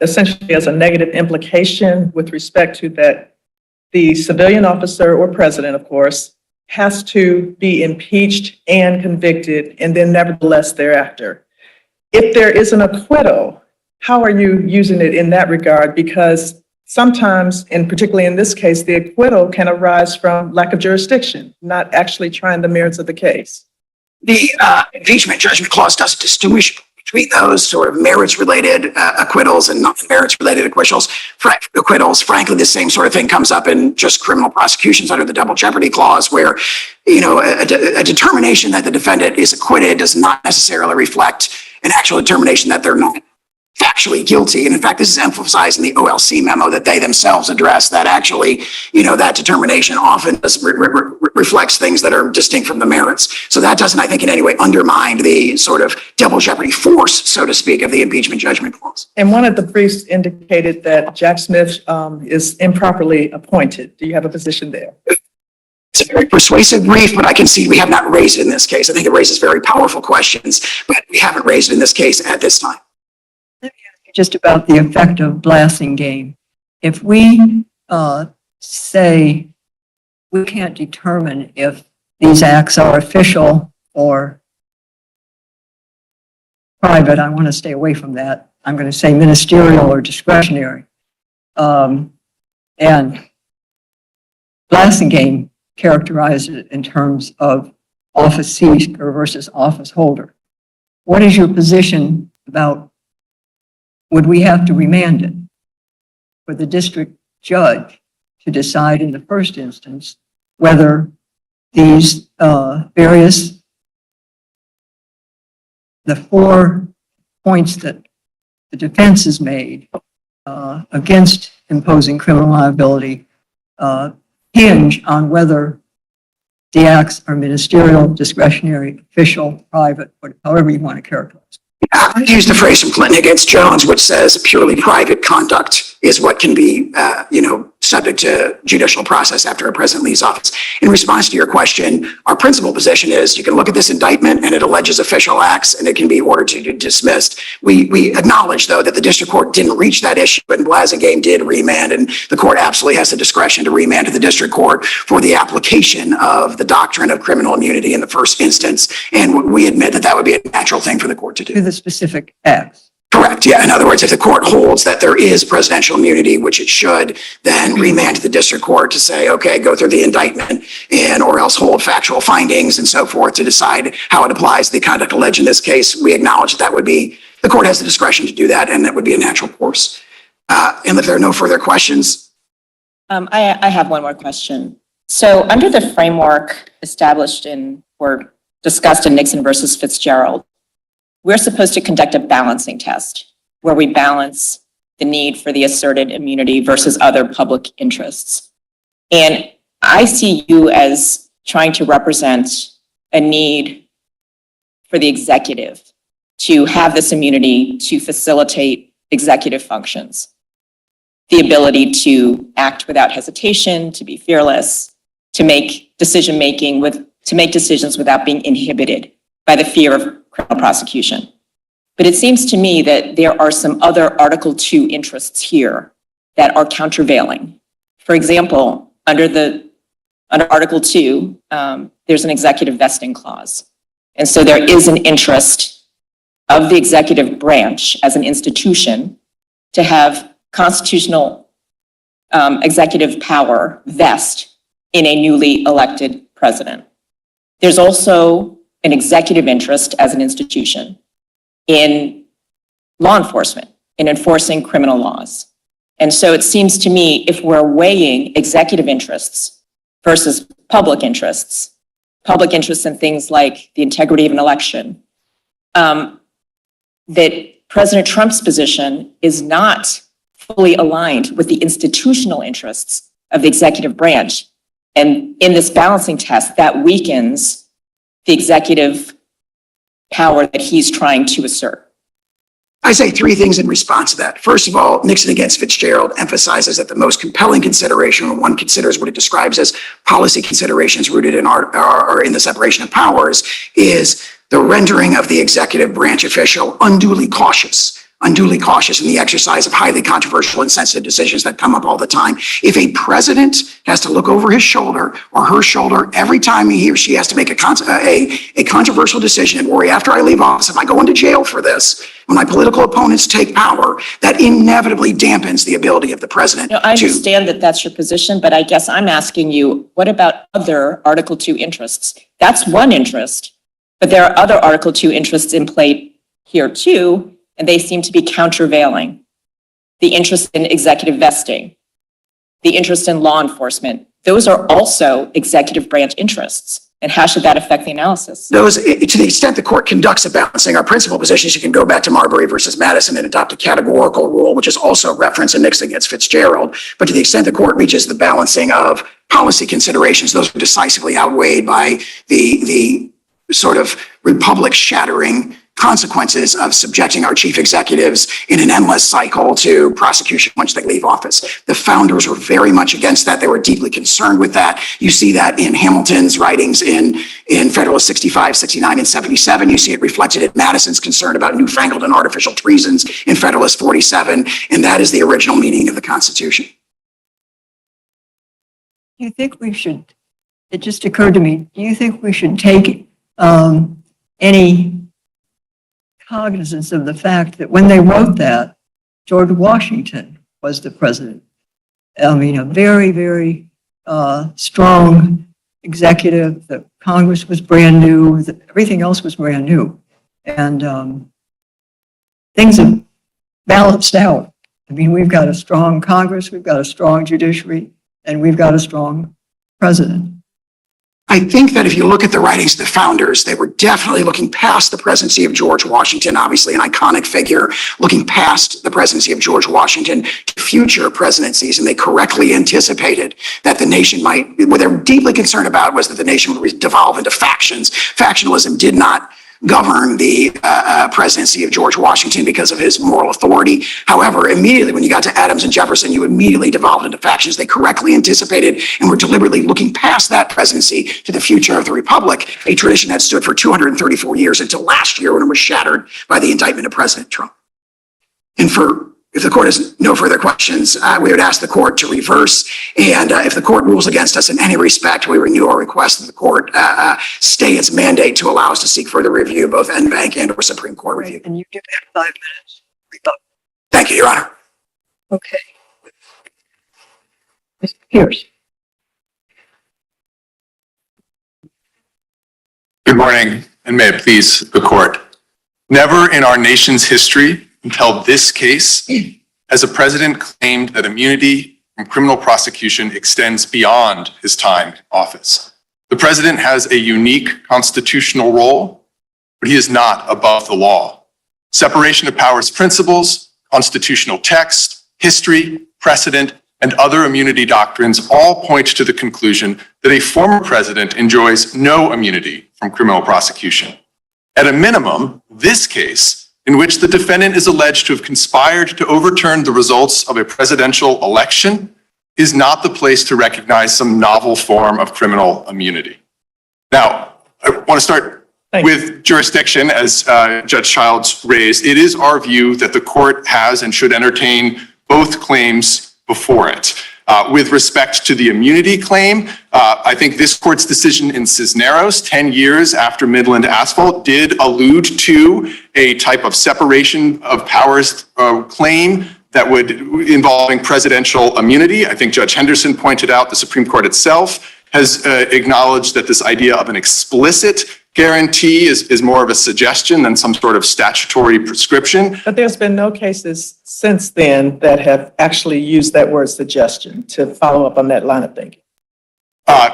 essentially as a negative implication with respect to that the civilian officer or president, of course, has to be impeached and convicted and then nevertheless thereafter. If there is an acquittal, how are you using it in that regard? Because sometimes, and particularly in this case, the acquittal can arise from lack of jurisdiction, not actually trying the merits of the case. The impeachment judgment clause doesn't distinguish between those sort of merits-related acquittals and non-merits-related acquittals. Frankly, the same sort of thing comes up in just criminal prosecutions under the double jeopardy clause, where, a determination that the defendant is acquitted does not necessarily reflect an actual determination that they're not factually actually guilty. And in fact, this is emphasized in the OLC memo that they themselves address, that actually, that determination often reflects things that are distinct from the merits. So that doesn't, I think, in any way undermine the sort of double jeopardy force, so to speak, of the impeachment judgment clause. And one of the briefs indicated that Jack Smith is improperly appointed. Do you have a position there? It's a very persuasive brief, but I can see we have not raised it in this case. I think it raises very powerful questions, but we haven't raised it in this case at this time. Let me ask you just about the effect of Blasingame. If we say we can't determine if these acts are official or private, I want to stay away from that. I'm going to say ministerial or discretionary. And Blasingame characterized it in terms of office seeker versus office holder. What is your position about, would we have to remand it for the district judge to decide in the first instance whether these the 4 points that the defense has made against imposing criminal liability hinge on whether the acts are ministerial, discretionary, official, private, however you want to characterize it? I used a phrase from Clinton against Jones, which says purely private conduct is what can be, subject to judicial process after a president leaves office. In response to your question, our principal position is you can look at this indictment and it alleges official acts and it can be ordered to be dismissed. We acknowledge, though, that the district court didn't reach that issue and Blasingame did remand, and the court absolutely has the discretion to remand to the district court for the application of the doctrine of criminal immunity in the first instance. And we admit that that would be a natural thing for the court to do. To the specific acts. Correct. Yeah. In other words, if the court holds that there is presidential immunity, which it should, then remand to the district court to say, okay, go through the indictment or else hold factual findings and so forth to decide how it applies to the conduct alleged in this case. We acknowledge that would be, the court has the discretion to do that, and that would be a natural course. And if there are no further questions. I have one more question. So under the framework established or discussed in Nixon versus Fitzgerald, we're supposed to conduct a balancing test where we balance the need for the asserted immunity versus other public interests. And I see you as trying to represent a need for the executive to have this immunity to facilitate executive functions, the ability to act without hesitation, to be fearless, to make decisions without being inhibited by the fear of criminal prosecution. But it seems to me that there are some other Article 2 interests here that are countervailing. For example, under Article 2, there's an executive vesting clause. And so there is an interest of the executive branch as an institution to have constitutional executive power vest in a newly elected president. There's also an executive interest as an institution in law enforcement, in enforcing criminal laws. And so it seems to me, if we're weighing executive interests versus public interests in things like the integrity of an election, that President Trump's position is not fully aligned with the institutional interests of the executive branch. And in this balancing test, that weakens the executive power that he's trying to assert. I say 3 things in response to that. First of all, Nixon against Fitzgerald emphasizes that the most compelling consideration when one considers what it describes as policy considerations rooted in in the separation of powers is the rendering of the executive branch official unduly cautious in the exercise of highly controversial and sensitive decisions that come up all the time. If a president has to look over his shoulder or her shoulder every time he or she has to make a controversial decision and worry, after I leave office, if I go into jail for this, when my political opponents take power, that inevitably dampens the ability of the president. No, I understand that that's your position, but I guess I'm asking you, what about other Article 2 interests? That's one interest, but there are other Article 2 interests in play here too, and they seem to be countervailing. The interest in executive vesting, the interest in law enforcement, those are also executive branch interests. And how should that affect the analysis? Those, to the extent the court conducts a balancing, our principal position is you can go back to Marbury versus Madison and adopt a categorical rule, which is also referenced in Nixon against Fitzgerald. But to the extent the court reaches the balancing of policy considerations, those are decisively outweighed by the sort of republic shattering consequences of subjecting our chief executives in an endless cycle to prosecution once they leave office. The founders were very much against that. They were deeply concerned with that. You see that in Hamilton's writings in Federalist 65, 69, and 77. You see it reflected in Madison's concern about newfangled and artificial treasons in Federalist 47. And that is the original meaning of the Constitution. Do you think we should, it just occurred to me, do you think we should take any cognizance of the fact that when they wrote that, George Washington was the president? I mean, a very, very strong executive. The Congress was brand new. Everything else was brand new. And things have balanced out. I mean, we've got a strong Congress, we've got a strong judiciary, and we've got a strong president. I think that if you look at the writings of the founders, they were definitely looking past the presidency of George Washington, obviously an iconic figure, looking past the presidency of George Washington to future presidencies. And they correctly anticipated that the nation might, what they're deeply concerned about was that the nation would devolve into factions. Factionalism did not govern the presidency of George Washington because of his moral authority. However, immediately when you got to Adams and Jefferson, you immediately devolved into factions. They correctly anticipated and were deliberately looking past that presidency to the future of the republic, a tradition that stood for 234 years until last year when it was shattered by the indictment of President Trump. And if the court has no further questions, we would ask the court to reverse. And if the court rules against us in any respect, we renew our request that the court stay its mandate to allow us to seek further review, both en banc and or Supreme Court review. And you do have 5 minutes. Thank you, Your Honor. Okay. Mr. Pierce. Good morning, and may it please the court. Never in our nation's history until this case has a president claimed that immunity from criminal prosecution extends beyond his time in office. The president has a unique constitutional role, but he is not above the law. Separation of powers principles, constitutional text, history, precedent, and other immunity doctrines all point to the conclusion that a former president enjoys no immunity from criminal prosecution. At a minimum, this case, in which the defendant is alleged to have conspired to overturn the results of a presidential election, is not the place to recognize some novel form of criminal immunity. Now, I want to start with jurisdiction, as Judge Childs raised. It is our view that the court has and should entertain both claims before it. With respect to the immunity claim, I think this court's decision in Cisneros 10 years after Midland Asphalt did allude to a type of separation of powers claim that would involving presidential immunity. I think Judge Henderson pointed out the Supreme Court itself has acknowledged that this idea of an explicit guarantee is more of a suggestion than some sort of statutory prescription. But there's been no cases since then that have actually used that word suggestion to follow up on that line of thinking.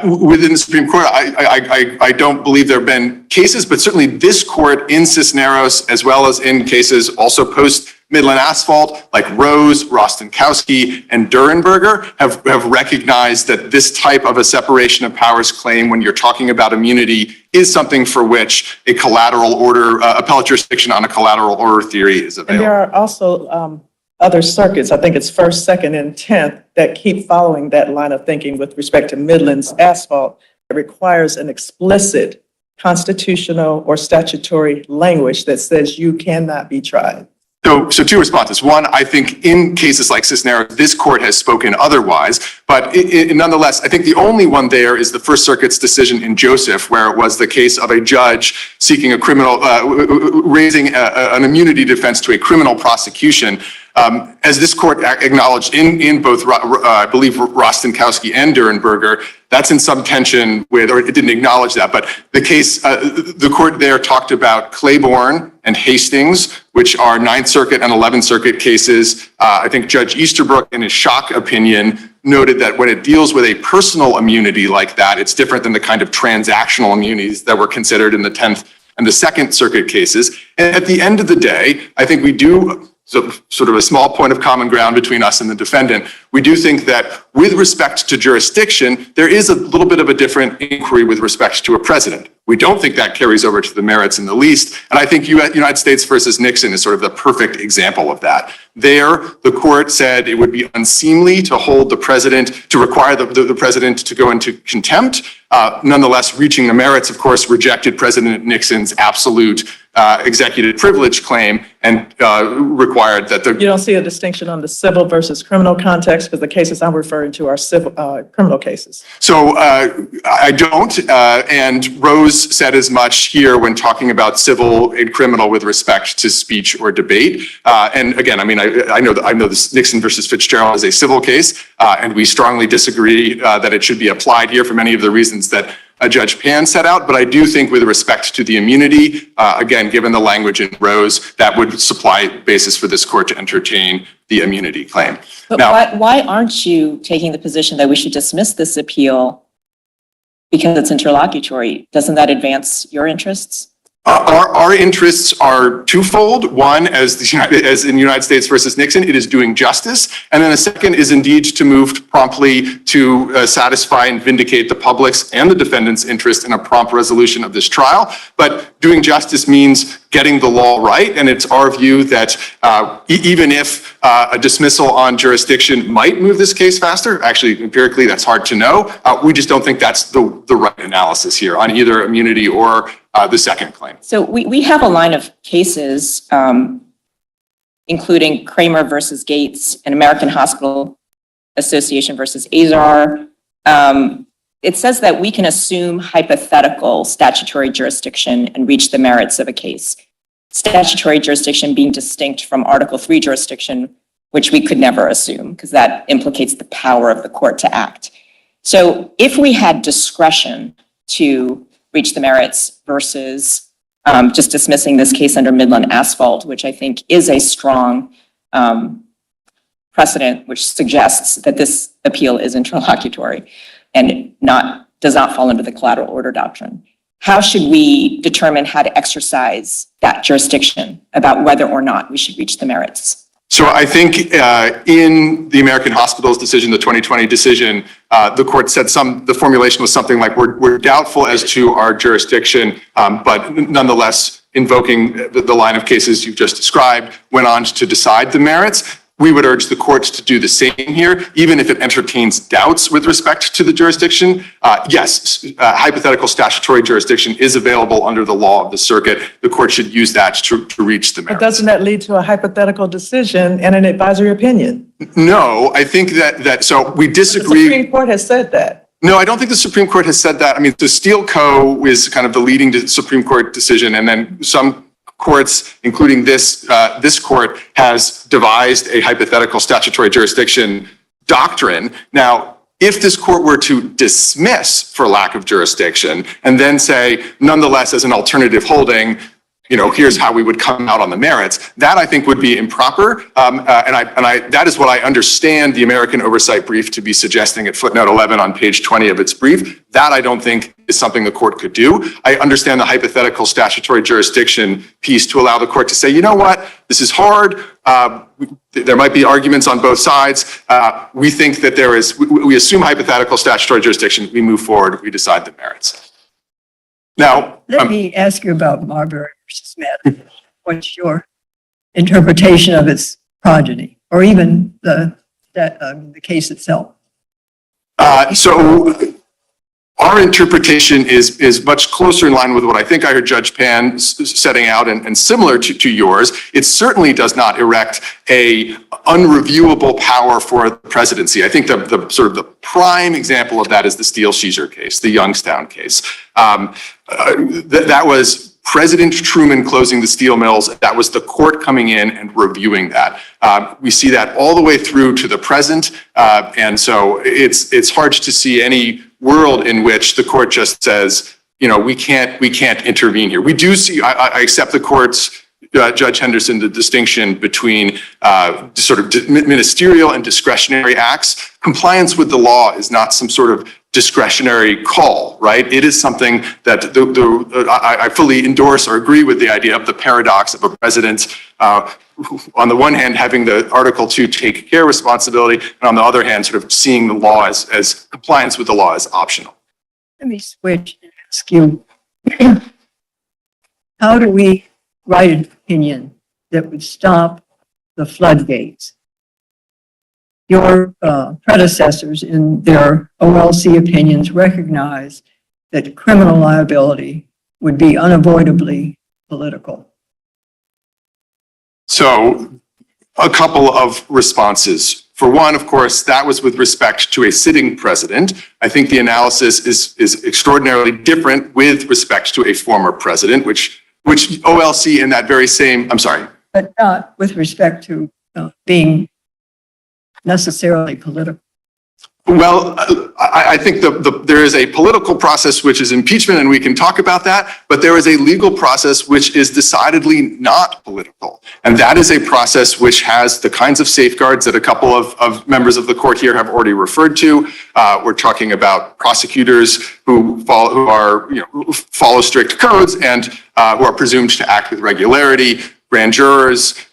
Within the Supreme Court, I don't believe there have been cases, but certainly this court in Cisneros, as well as in cases also post Midland Asphalt, like Rose, Rostenkowski, and Durenberger, have recognized that this type of a separation of powers claim, when you're talking about immunity, is something for which a collateral order, appellate jurisdiction on a collateral order theory is available. And there are also other circuits, I think it's 1st, 2nd, and 10th, that keep following that line of thinking with respect to Midland's Asphalt. It requires an explicit constitutional or statutory language that says you cannot be tried. So 2 responses. One, I think in cases like Cisneros, this court has spoken otherwise, but nonetheless, I think the only one there is the First Circuit's decision in Joseph, where it was the case of a judge seeking a criminal, raising an immunity defense to a criminal prosecution. As this court acknowledged in both, I believe, Rostenkowski and Durenberger, that's in some tension with, or it didn't acknowledge that, but the case, the court there talked about Claiborne and Hastings, which are Ninth Circuit and 11th Circuit cases. I think Judge Easterbrook, in his shock opinion, noted that when it deals with a personal immunity like that, it's different than the kind of transactional immunities that were considered in the 10th and the Second Circuit cases. And at the end of the day, I think we do, so sort of a small point of common ground between us and the defendant, we do think that with respect to jurisdiction, there is a little bit of a different inquiry with respect to a president. We don't think that carries over to the merits in the least. And I think United States versus Nixon is sort of the perfect example of that. There, the court said it would be unseemly to hold the president, to require the president to go into contempt. Nonetheless, reaching the merits, of course, rejected President Nixon's absolute executive privilege claim and required that the... You don't see a distinction on the civil versus criminal context, because the cases I'm referring to are civil, criminal cases. So I don't, and Rose said as much here when talking about civil and criminal with respect to speech or debate. And again, I mean, I know this Nixon versus Fitzgerald is a civil case, and we strongly disagree that it should be applied here for many of the reasons that Judge Pan set out. But I do think with respect to the immunity, again, given the language in Rose, that would supply basis for this court to entertain the immunity claim. But Now, why aren't you taking the position that we should dismiss this appeal because it's interlocutory? Doesn't that advance your interests? Our interests are twofold. One, as in United States versus Nixon, it is doing justice. And then the second is indeed to move promptly to satisfy and vindicate the public's and the defendant's interest in a prompt resolution of this trial. But doing justice means getting the law right. And it's our view that even if a dismissal on jurisdiction might move this case faster, actually empirically that's hard to know, we just don't think that's the right analysis here on either immunity or the second claim. So we have a line of cases, including Kramer versus Gates and American Hospital Association versus Azar. It says that we can assume hypothetical statutory jurisdiction and reach the merits of a case. Statutory jurisdiction being distinct from Article 3 jurisdiction, which we could never assume because that implicates the power of the court to act. So if we had discretion to reach the merits versus just dismissing this case under Midland Asphalt, which I think is a strong precedent, which suggests that this appeal is interlocutory and does not fall under the collateral order doctrine. How should we determine how to exercise that jurisdiction about whether or not we should reach the merits? So I think in the American Hospitals decision, the 2020 decision, the court said the formulation was something like, we're doubtful as to our jurisdiction, but nonetheless, invoking the line of cases you've just described, went on to decide the merits. We would urge the courts to do the same here, even if it entertains doubts with respect to the jurisdiction. Yes, hypothetical statutory jurisdiction is available under the law of the circuit. The court should use that to reach the merits. But doesn't that lead to a hypothetical decision and an advisory opinion? No, I think that so we disagree. The Supreme Court has said that. No, I don't think the Supreme Court has said that. I mean, the Steele Co. is kind of the leading Supreme Court decision, and then some courts, including this court, has devised a hypothetical statutory jurisdiction doctrine. Now, if this court were to dismiss for lack of jurisdiction and then say, nonetheless, as an alternative holding, here's how we would come out on the merits, that I think would be improper. That is what I understand the American Oversight Brief to be suggesting at footnote 11 on page 20 of its brief. That I don't think is something the court could do. I understand the hypothetical statutory jurisdiction piece to allow the court to say, you know what, this is hard. There might be arguments on both sides. We think that we assume hypothetical statutory jurisdiction, we move forward, we decide the merits. Now, Let me ask you about Marbury versus Madden. What's your interpretation of its progeny, or even the case itself? So our interpretation is much closer in line with what I think I heard Judge Pan setting out and similar to yours. It certainly does not erect a unreviewable power for the presidency. I think the sort of the prime example of that is the Steele-Sheezer case, the Youngstown case. That was President Truman closing the steel mills. That was the court coming in and reviewing that. We see that all the way through to the present. And so it's hard to see any world in which the court just says, we can't intervene here. We do see, I accept the court's Judge Henderson, the distinction between sort of ministerial and discretionary acts. Compliance with the law is not some sort of discretionary call, right? It is something that I fully endorse or agree with the idea of the paradox of a president, on the one hand, having the Article 2 take care responsibility, and on the other hand, sort of seeing the law as compliance with the law as optional. Let me switch and ask you, how do we write an opinion that would stop the floodgates? Your predecessors in their OLC opinions recognized that criminal liability would be unavoidably political. So a couple of responses. For one, of course, that was with respect to a sitting president. I think the analysis is extraordinarily different with respect to a former president, which OLC in that very same, I'm sorry. But not with respect to being necessarily political. Well, I think there is a political process which is impeachment, and we can talk about that, but there is a legal process which is decidedly not political. And that is a process which has the kinds of safeguards that a couple of members of the court here have already referred to. We're talking about prosecutors who follow strict codes and who are presumed to act with regularity, grand jurors,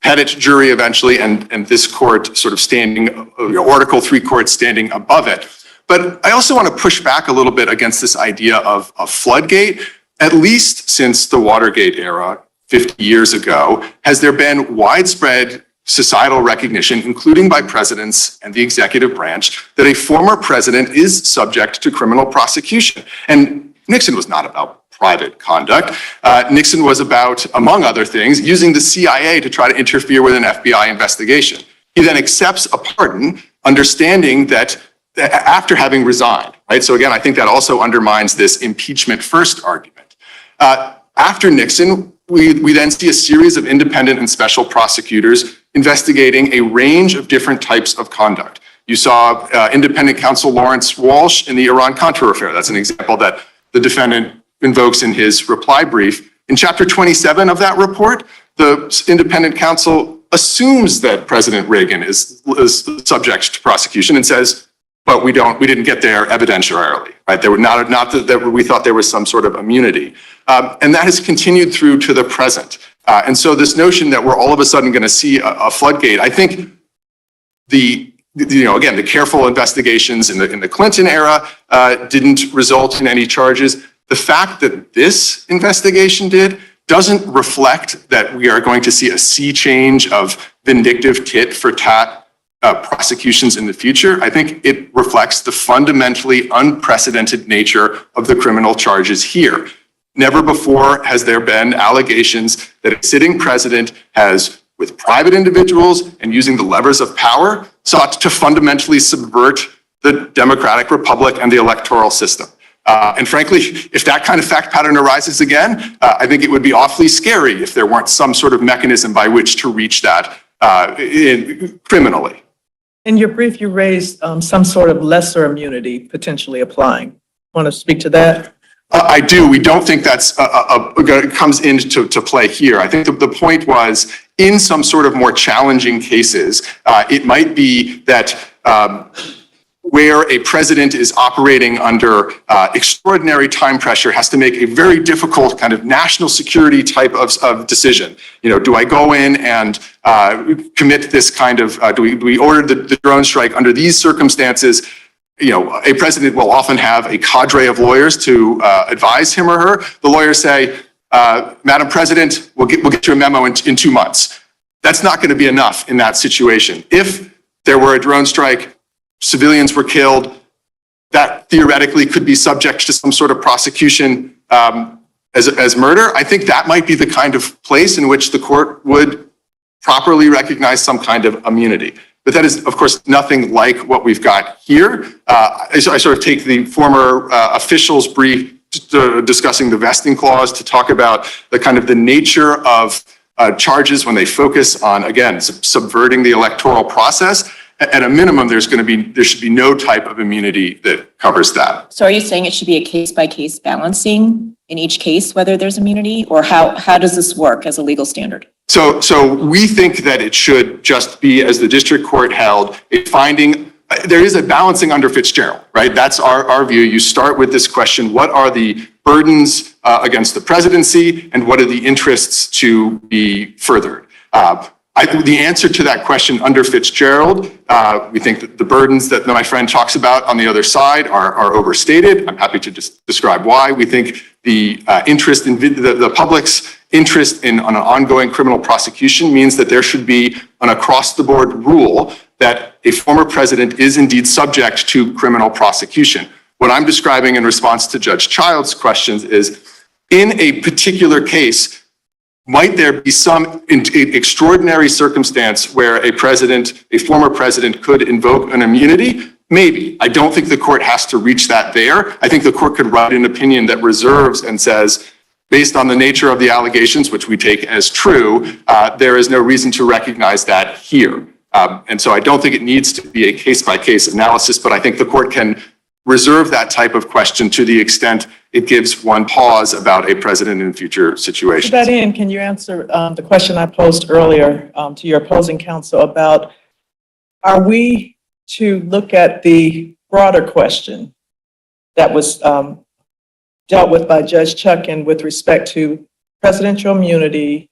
pettit jury eventually, and this court sort of standing, Article 3 court standing above it. But I also want to push back a little bit against this idea of a floodgate. At least since the Watergate era, 50 years ago, has there been widespread societal recognition, including by presidents and the executive branch, that a former president is subject to criminal prosecution. And Nixon was not about private conduct. Nixon was about, among other things, using the CIA to try to interfere with an FBI investigation. He then accepts a pardon, understanding that after having resigned, right? So again, I think that also undermines this impeachment first argument. After Nixon, we then see a series of independent and special prosecutors investigating a range of different types of conduct. You saw independent counsel Lawrence Walsh in the Iran-Contra affair. That's an example that the defendant invokes in his reply brief. In chapter 27 of that report, the independent counsel assumes that President Reagan is subject to prosecution and says, but we didn't get there evidentiarily, right? There were not that we thought there was some sort of immunity. And that has continued through to the present. And so this notion that we're all of a sudden going to see a floodgate, I think again, the careful investigations in the Clinton era didn't result in any charges. The fact that this investigation did doesn't reflect that we are going to see a sea change of vindictive tit for tat prosecutions in the future. I think it reflects the fundamentally unprecedented nature of the criminal charges here. Never before has there been allegations that a sitting president has, with private individuals and using the levers of power, sought to fundamentally subvert the democratic republic and the electoral system. And frankly, if that kind of fact pattern arises again, I think it would be awfully scary if there weren't some sort of mechanism by which to reach that criminally. In your brief, you raised some sort of lesser immunity potentially applying. Want to speak to that? I do. We don't think that's comes into play here. I think the point was, in some sort of more challenging cases, it might be that where a president is operating under extraordinary time pressure, has to make a very difficult kind of national security type of decision. Do I go in and commit this kind of, do we order the drone strike under these circumstances? A president will often have a cadre of lawyers to advise him or her. The lawyers say, Madam President, we'll get you a memo in 2 months. That's not going to be enough in that situation. If there were a drone strike, civilians were killed, that theoretically could be subject to some sort of prosecution as murder. I think that might be the kind of place in which the court would properly recognize some kind of immunity. But that is, of course, nothing like what we've got here. I sort of take the former official's brief discussing the vesting clause to talk about the kind of the nature of charges when they focus on, again, subverting the electoral process. at a minimum, there should be no type of immunity that covers that. So are you saying it should be a case-by-case balancing in each case, whether there's immunity, or how does this work as a legal standard? So we think that it should just be, as the district court held, a finding. There is a balancing under Fitzgerald, right? That's our view. You start with this question: what are the burdens against the presidency, and what are the interests to be furthered? The answer to that question under Fitzgerald, we think that the burdens that my friend talks about on the other side are overstated. I'm happy to just describe why. We think the interest in the public's interest in on an ongoing criminal prosecution means that there should be an across-the-board rule that a former president is indeed subject to criminal prosecution. What I'm describing in response to Judge Child's questions is, in a particular case, might there be some extraordinary circumstance where a former president could invoke an immunity? Maybe. I don't think the court has to reach that there. I think the court could write an opinion that reserves and says, based on the nature of the allegations, which we take as true, there is no reason to recognize that here. And so I don't think it needs to be a case-by-case analysis, but I think the court can reserve that type of question to the extent it gives one pause about a president in future situations. To that end, can you answer the question I posed earlier to your opposing counsel about, are we to look at the broader question that was dealt with by Judge Chutkan with respect to presidential immunity,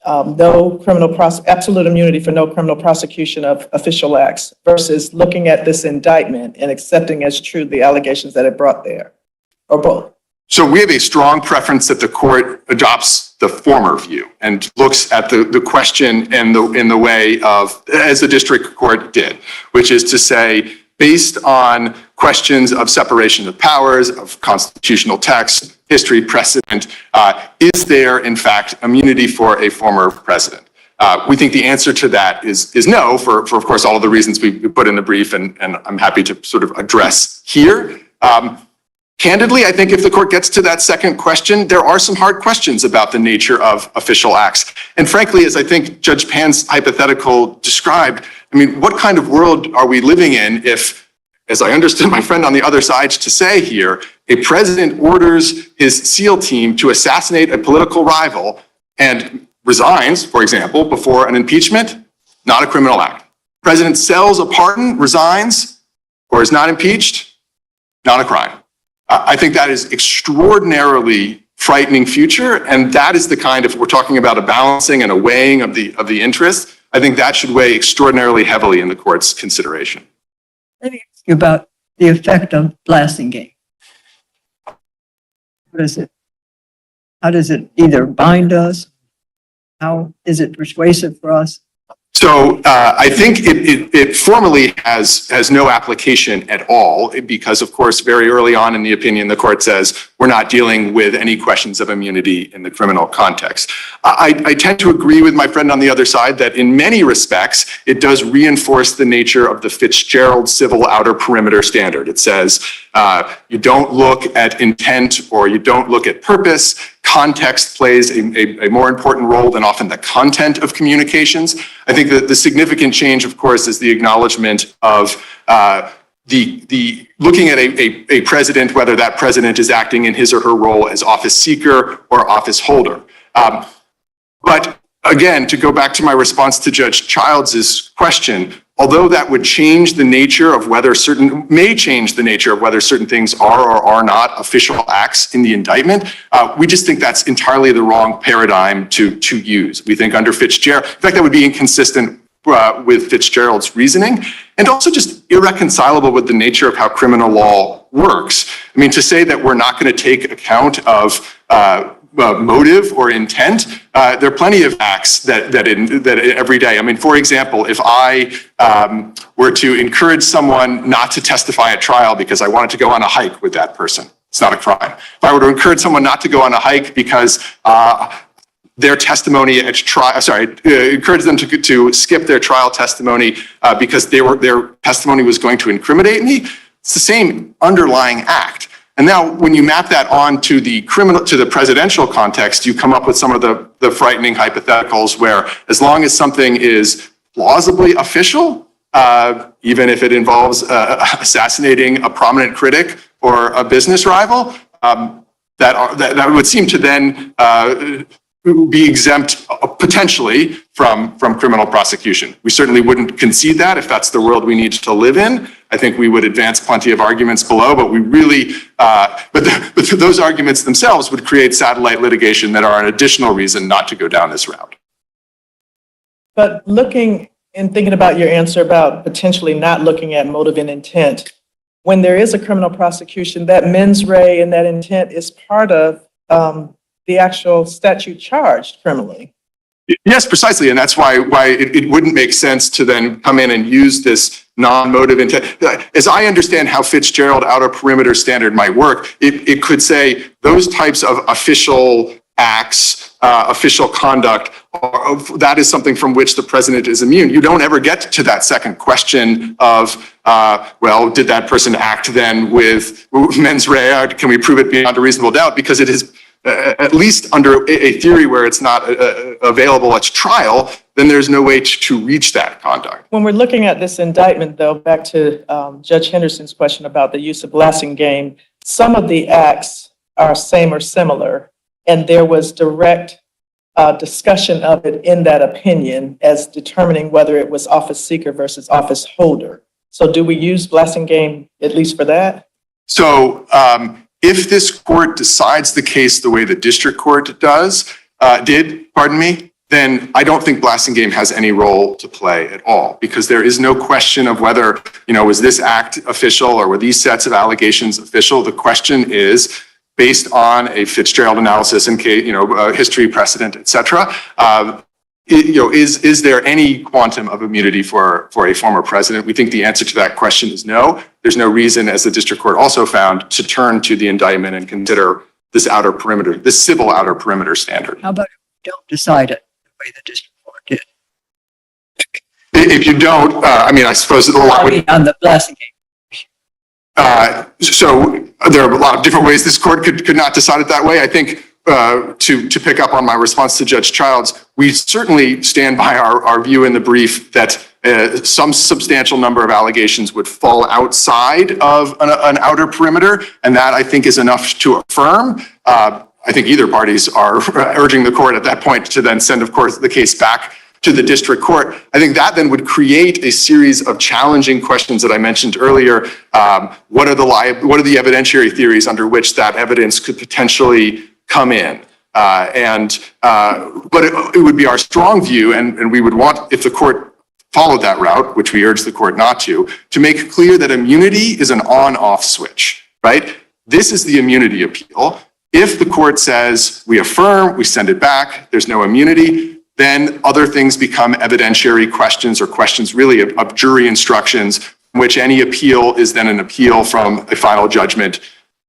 absolute immunity for no criminal prosecution of official acts, versus looking at this indictment and accepting as true the allegations that it brought there, or both? So we have a strong preference that the court adopts the former view and looks at the question in the way of, as the district court did, which is to say, based on questions of separation of powers, of constitutional text, history, precedent, is there in fact immunity for a former president? We think the answer to that is no, for of course all of the reasons we put in the brief, and I'm happy to sort of address here. Candidly, I think if the court gets to that second question, there are some hard questions about the nature of official acts. And frankly, as I think Judge Pan's hypothetical described, I mean, what kind of world are we living in if, as I understood my friend on the other side to say here, a president orders his SEAL team to assassinate a political rival and resigns, for example, before an impeachment? Not a criminal act. President sells a pardon, resigns, or is not impeached? Not a crime. I think that is extraordinarily frightening future, and that is the kind of, we're talking about a balancing and a weighing of the interests. I think that should weigh extraordinarily heavily in the court's consideration. Let me ask you about the effect of Blasingame. What is it? How does it either bind us? How is it persuasive for us? So I think it formally has no application at all, because of course, very early on in the opinion, the court says we're not dealing with any questions of immunity in the criminal context. I tend to agree with my friend on the other side that in many respects, it does reinforce the nature of the Fitzgerald civil outer perimeter standard. It says you don't look at intent or you don't look at purpose. Context plays a more important role than often the content of communications. I think that the significant change, of course, is the acknowledgement of the looking at a president, whether that president is acting in his or her role as office seeker or office holder. But again, to go back to my response to Judge Childs' question, although that would change the nature of whether certain things are or are not official acts in the indictment, we just think that's entirely the wrong paradigm to use. We think under Fitzgerald, in fact, that would be inconsistent with Fitzgerald's reasoning, and also just irreconcilable with the nature of how criminal law works. I mean, to say that we're not going to take account of motive or intent, there are plenty of acts that every day. I mean, for example, if I were to encourage someone not to testify at trial because I wanted to go on a hike with that person, it's not a crime. If I were to encourage someone not to go on a hike because their testimony at trial, encourage them to skip their trial testimony because their testimony was going to incriminate me, it's the same underlying act. And now when you map that on to the presidential context, you come up with some of the frightening hypotheticals where as long as something is plausibly official, even if it involves assassinating a prominent critic or a business rival, that would seem to then be exempt potentially from criminal prosecution. We certainly wouldn't concede that if that's the world we need to live in. I think we would advance plenty of arguments below, but we really, but those arguments themselves would create satellite litigation that are an additional reason not to go down this route. But looking and thinking about your answer about potentially not looking at motive and intent, when there is a criminal prosecution, that mens rea and that intent is part of the actual statute charged criminally. Yes, precisely. And that's why it wouldn't make sense to then come in and use this non-motive intent. As I understand how Fitzgerald outer perimeter standard might work, it could say those types of official acts, official conduct, that is something from which the president is immune. You don't ever get to that second question of, well, did that person act then with mens rea? Can we prove it beyond a reasonable doubt? Because it is, at least under a theory where it's not available at trial, then there's no way to reach that conduct. When we're looking at this indictment, though, back to Judge Henderson's question about the use of Blasingame, some of the acts are same or similar, and there was direct discussion of it in that opinion as determining whether it was office seeker versus office holder. So do we use Blasingame at least for that? So if this court decides the case the way the district court did, then I don't think Blasingame has any role to play at all, because there is no question of whether, was this act official or were these sets of allegations official? The question is, based on a Fitzgerald analysis and history, precedent, et cetera, is there any quantum of immunity for a former president? We think the answer to that question is no. There's no reason, as the district court also found, to turn to the indictment and consider this outer perimeter, this civil outer perimeter standard. How about if we don't decide it the way the district court did? If you don't, I suppose a lot would. On the Blasingame. So there are a lot of different ways this court could not decide it that way. I think to pick up on my response to Judge Childs, we certainly stand by our view in the brief that some substantial number of allegations would fall outside of an outer perimeter, and that I think is enough to affirm. I think either parties are urging the court at that point to then send, of course, the case back to the district court. I think that then would create a series of challenging questions that I mentioned earlier. What are the evidentiary theories under which that evidence could potentially come in? But it would be our strong view, and we would want, if the court followed that route, which we urge the court not to make clear that immunity is an on-off switch, right? This is the immunity appeal. If the court says we affirm, we send it back, there's no immunity, then other things become evidentiary questions or questions really of jury instructions, in which any appeal is then an appeal from a final judgment,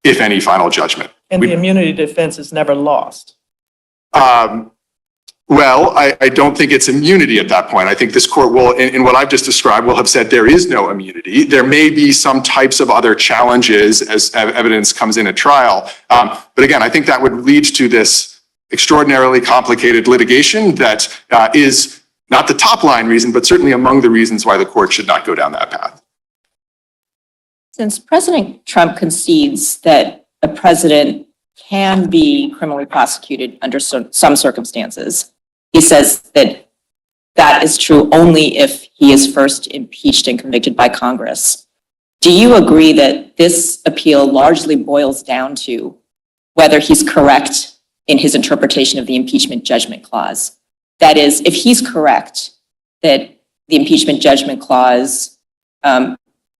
if any final judgment. And the immunity defense is never lost. Well, I don't think it's immunity at that point. I think this court will, in what I've just described, will have said there is no immunity. There may be some types of other challenges as evidence comes in at trial. But again, I think that would lead to this extraordinarily complicated litigation that is not the top line reason, but certainly among the reasons why the court should not go down that path. Since President Trump concedes that a president can be criminally prosecuted under some circumstances, he says that that is true only if he is first impeached and convicted by Congress. Do you agree that this appeal largely boils down to whether he's correct in his interpretation of the impeachment judgment clause? That is, if he's correct that the impeachment judgment clause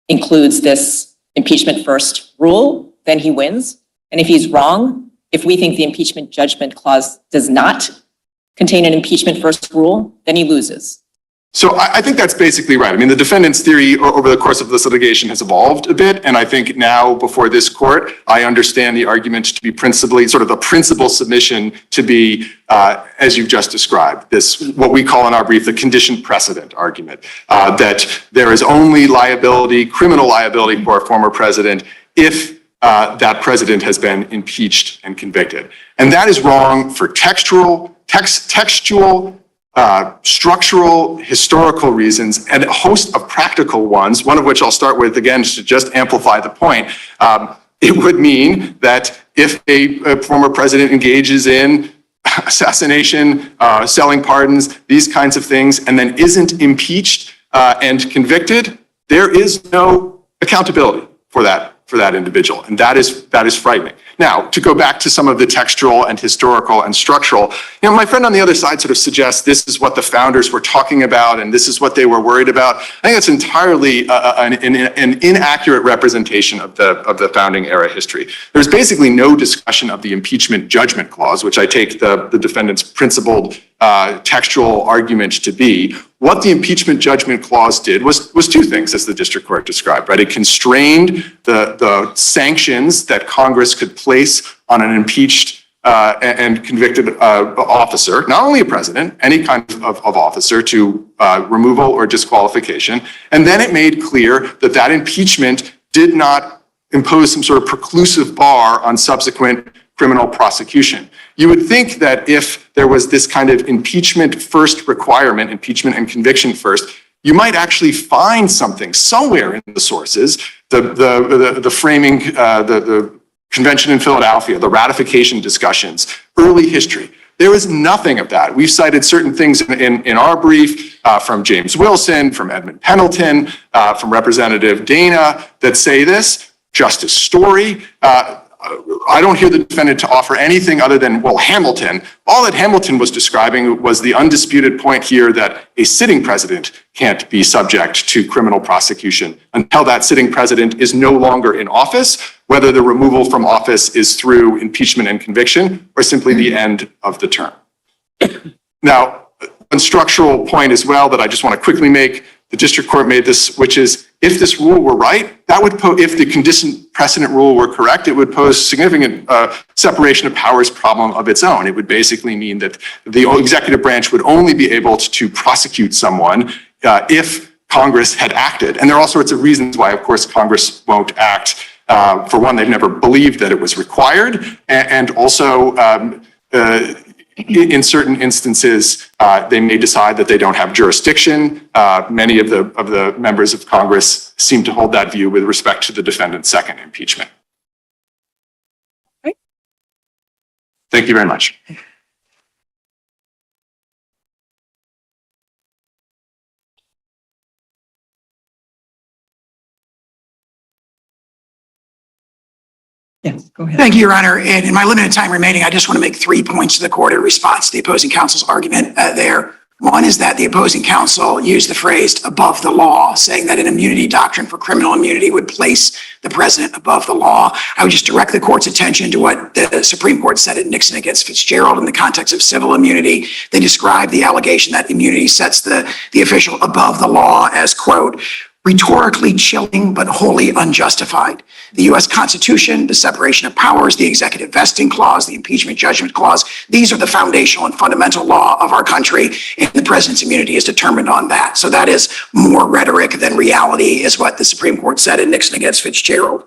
includes this impeachment first rule, then he wins. And if he's wrong, if we think the impeachment judgment clause does not contain an impeachment first rule, then he loses. So I think that's basically right. I mean, the defendant's theory over the course of this litigation has evolved a bit. And I think now before this court, I understand the argument to be principally sort of the principal submission to be, as you've just described, this, what we call in our brief, the conditioned precedent argument, that there is only liability, criminal liability for a former president if that president has been impeached and convicted. And that is wrong for textual structural, historical reasons, and a host of practical ones, one of which I'll start with again to just amplify the point. It would mean that if a former president engages in assassination, selling pardons, these kinds of things, and then isn't impeached and convicted, there is no accountability for that individual, and that is frightening. Now, to go back to some of the textual and historical and structural, my friend on the other side sort of suggests this is what the founders were talking about and this is what they were worried about. I think that's entirely an inaccurate representation of the founding era history. There's basically no discussion of the impeachment judgment clause, which I take the defendant's principled textual argument to be. What the impeachment judgment clause did was two things, as the district court described, right? It constrained the sanctions that Congress could place on an impeached and convicted officer, not only a president, any kind of officer, to removal or disqualification. And then it made clear that that impeachment did not impose some sort of preclusive bar on subsequent criminal prosecution. You would think that if there was this kind of impeachment first requirement, impeachment and conviction first, you might actually find something somewhere in the sources, the framing, the convention in Philadelphia, the ratification discussions, early history. There is nothing of that. We've cited certain things in our brief from James Wilson, from Edmund Pendleton, from Representative Dana that say this. Justice Story. I don't hear the defendant to offer anything other than, well, Hamilton. All that Hamilton was describing was the undisputed point here that a sitting president can't be subject to criminal prosecution until that sitting president is no longer in office, whether the removal from office is through impeachment and conviction or simply the end of the term. Now, one structural point as well that I just want to quickly make, the district court made this, which is if this rule were right, that would if the condition precedent rule were correct, it would pose significant separation of powers problem of its own. It would basically mean that the executive branch would only be able to prosecute someone if Congress had acted. And there are all sorts of reasons why, of course, Congress won't act. For one, they've never believed that it was required, and also in certain instances, they may decide that they don't have jurisdiction. Many of the members of Congress seem to hold that view with respect to the defendant's second impeachment. Right. Thank you very much. Yes, go ahead. Thank you, Your Honor. And in my limited time remaining, I just want to make 3 points to the court in response to the opposing counsel's argument there. One is that the opposing counsel used the phrase above the law, saying that an immunity doctrine for criminal immunity would place the president above the law. I would just direct the court's attention to what the Supreme Court said in Nixon against Fitzgerald in the context of civil immunity. They described the allegation that immunity sets the official above the law as, quote, rhetorically chilling but wholly unjustified. The U.S. Constitution, the separation of powers, the executive vesting clause, the impeachment judgment clause, these are the foundational and fundamental law of our country, and the president's immunity is determined on that. So that is more rhetoric than reality, is what the Supreme Court said in Nixon against Fitzgerald.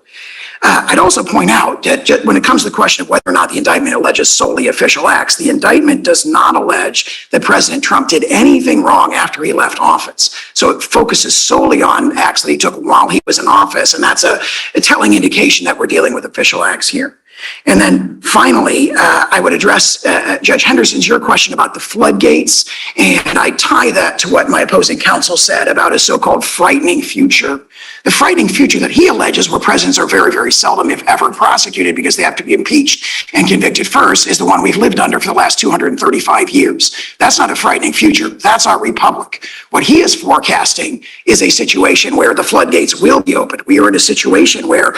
I'd also point out that when it comes to the question of whether or not the indictment alleges solely official acts, the indictment does not allege that President Trump did anything wrong after he left office. So it focuses solely on acts that he took while he was in office, and that's a telling indication that we're dealing with official acts here. And then finally, I would address Judge Henderson's your question about the floodgates, and I tie that to what my opposing counsel said about a so-called frightening future. The frightening future that he alleges, where presidents are very, very seldom, if ever, prosecuted because they have to be impeached and convicted first, is the one we've lived under for the last 235 years. That's not a frightening future. That's our republic. What he is forecasting is a situation where the floodgates will be opened. We are in a situation where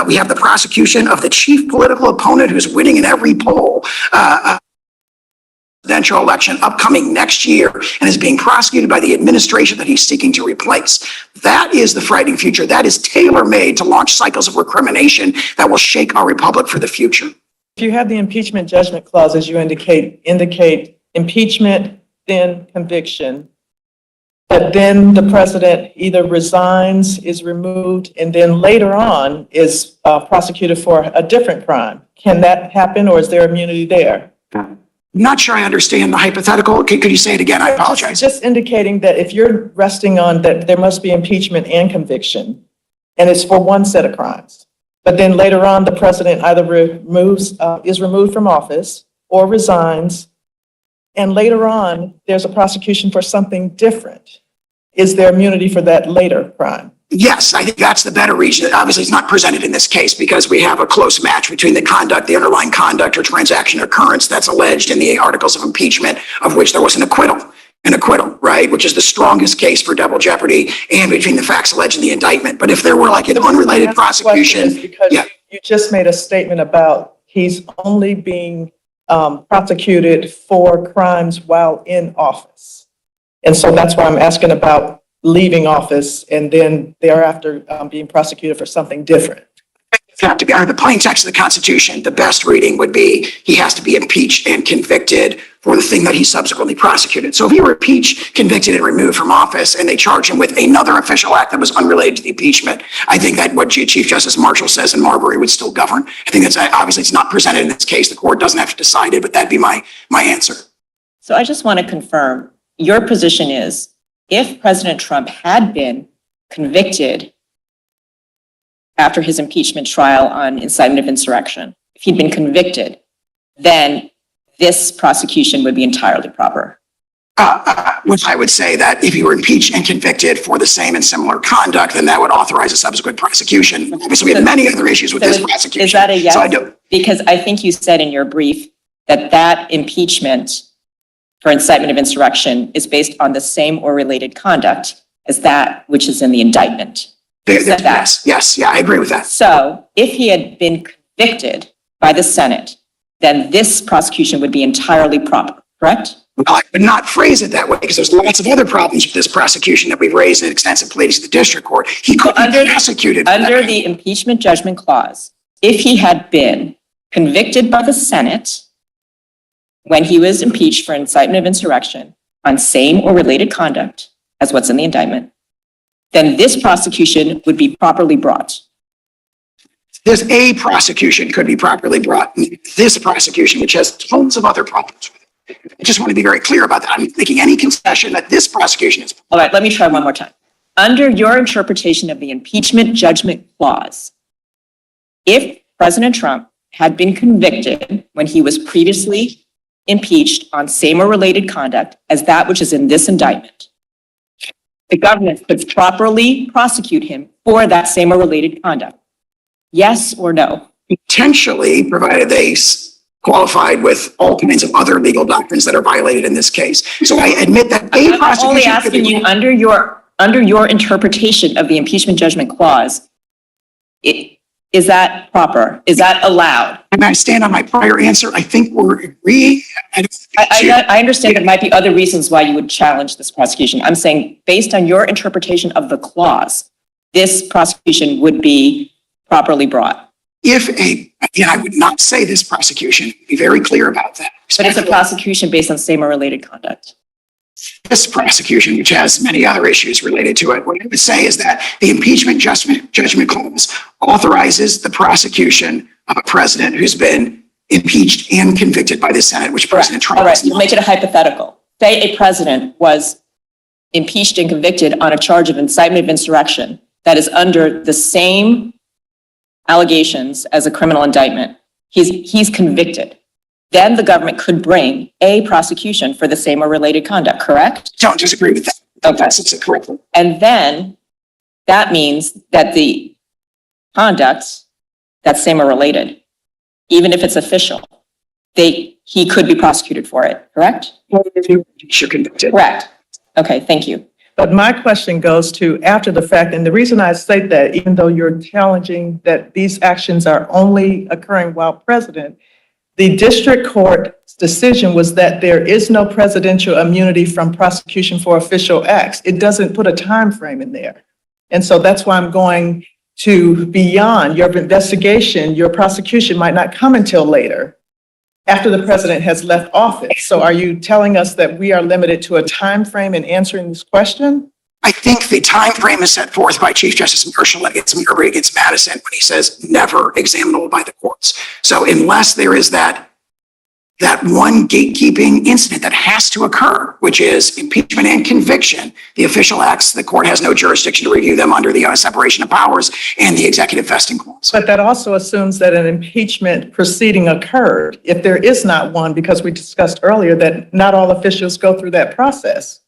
we have the prosecution of the chief political opponent who's winning in every poll, presidential election upcoming next year, and is being prosecuted by the administration that he's seeking to replace. That is the frightening future. That is tailor-made to launch cycles of recrimination that will shake our republic for the future. If you have the impeachment judgment clause, as you indicate impeachment, then conviction, but then the president either resigns, is removed, and then later on is prosecuted for a different crime. Can that happen, or is there immunity there? Not sure I understand the hypothetical. Could you say it again? I apologize. Just indicating that if you're resting on that there must be impeachment and conviction, and it's for one set of crimes, but then later on, the president either is removed from office or resigns, and later on, there's a prosecution for something different. Is there immunity for that later crime? Yes, I think that's the better reason. Obviously, it's not presented in this case because we have a close match between the conduct, the underlying conduct or transaction occurrence that's alleged in the articles of impeachment, of which there was an acquittal, right? Which is the strongest case for double jeopardy, and between the facts alleged in the indictment. But if there were like an unrelated prosecution, because you just made a statement about he's only being prosecuted for crimes while in office. And so that's why I'm asking about leaving office and then thereafter being prosecuted for something different. to be under the plain text of the Constitution, the best reading would be he has to be impeached and convicted for the thing that he subsequently prosecuted. So if he were impeached, convicted, and removed from office, and they charge him with another official act that was unrelated to the impeachment, I think that what Chief Justice Marshall says in Marbury would still govern. I think that's obviously it's not presented in this case. The court doesn't have to decide it, but that'd be my answer. So I just want to confirm, your position is if President Trump had been convicted after his impeachment trial on incitement of insurrection, if he'd been convicted, then this prosecution would be entirely proper. Which I would say that if he were impeached and convicted for the same and similar conduct, then that would authorize a subsequent prosecution. Obviously, we have many other issues with this prosecution. Is that a yes? So I do. Because I think you said in your brief that that impeachment for incitement of insurrection is based on the same or related conduct as that which is in the indictment. Yes, I agree with that. So if he had been convicted by the Senate, then this prosecution would be entirely proper, correct? Well, I would not phrase it that way because there's lots of other problems with this prosecution that we've raised in extensive pleadings to the district court. He could be prosecuted. Under the impeachment judgment clause, if he had been convicted by the Senate when he was impeached for incitement of insurrection on same or related conduct as what's in the indictment, then this prosecution would be properly brought. There's a prosecution could be properly brought. This prosecution, which has tons of other problems with it. I just want to be very clear about that. I'm not making any concession that this prosecution is. All right, let me try one more time. Under your interpretation of the impeachment judgment clause, if President Trump had been convicted when he was previously impeached on same or related conduct as that which is in this indictment, the government could properly prosecute him for that same or related conduct. Yes or no? Potentially, provided they qualified with all kinds of other legal doctrines that are violated in this case. So I admit that a prosecution. I'm only asking you under your interpretation of the impeachment judgment clause, is that proper? Is that allowed? And I stand on my prior answer. I think we're agreeing. I understand there might be other reasons why you would challenge this prosecution. I'm saying based on your interpretation of the clause, this prosecution would be properly brought. Again, I would not say this prosecution, be very clear about that. But it's a prosecution based on same or related conduct. This prosecution, which has many other issues related to it, what I would say is that the impeachment judgment clause authorizes the prosecution of a president who's been impeached and convicted by the Senate, which President Trump All right, has not. make it a hypothetical. Say a president was impeached and convicted on a charge of incitement of insurrection that is under the same allegations as a criminal indictment. He's convicted. Then the government could bring a prosecution for the same or related conduct, correct? Don't disagree with that. Okay. That's correct. And then that means that the conduct that's same or related, even if it's official, he could be prosecuted for it, correct? You're convicted. Correct. Okay, thank you. But my question goes to after the fact, and the reason I say that, even though you're challenging that these actions are only occurring while president, the district court's decision was that there is no presidential immunity from prosecution for official acts. It doesn't put a time frame in there. And so that's why I'm going to beyond your investigation, your prosecution might not come until later, after the president has left office. So are you telling us that we are limited to a time frame in answering this question? I think the time frame is set forth by Chief Justice Marshall against Marbury against Madison when he says never examinable by the courts. So unless there is that that one gatekeeping incident that has to occur, which is impeachment and conviction. The official acts, the court has no jurisdiction to review them under the separation of powers and the executive vesting clause. But that also assumes that an impeachment proceeding occurred. If there is not one, because we discussed earlier that not all officials go through that process.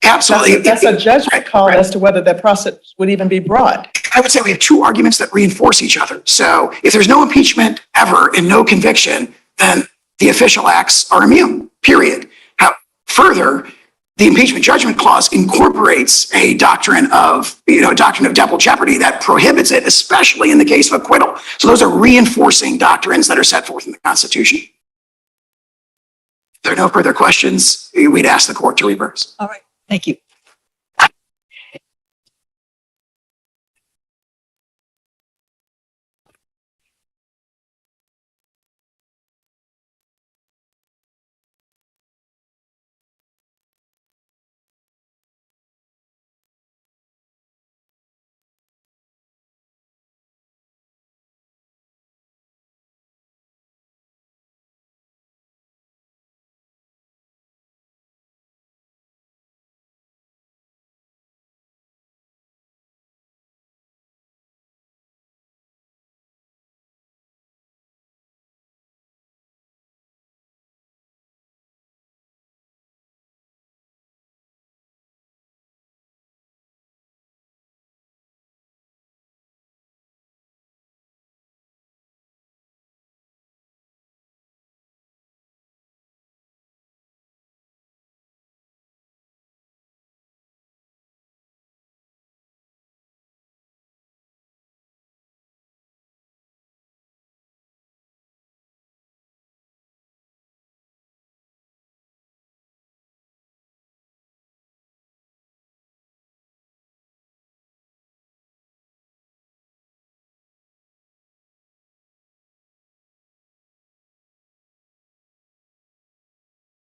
Absolutely. That's a judgment call as to whether that process would even be brought. I would say we have two arguments that reinforce each other. So if there's no impeachment ever and no conviction, then the official acts are immune, period. Further, the impeachment judgment clause incorporates a doctrine of double jeopardy that prohibits it, especially in the case of acquittal. So those are reinforcing doctrines that are set forth in the Constitution. If there are no further questions, we'd ask the court to reverse. All right, thank you.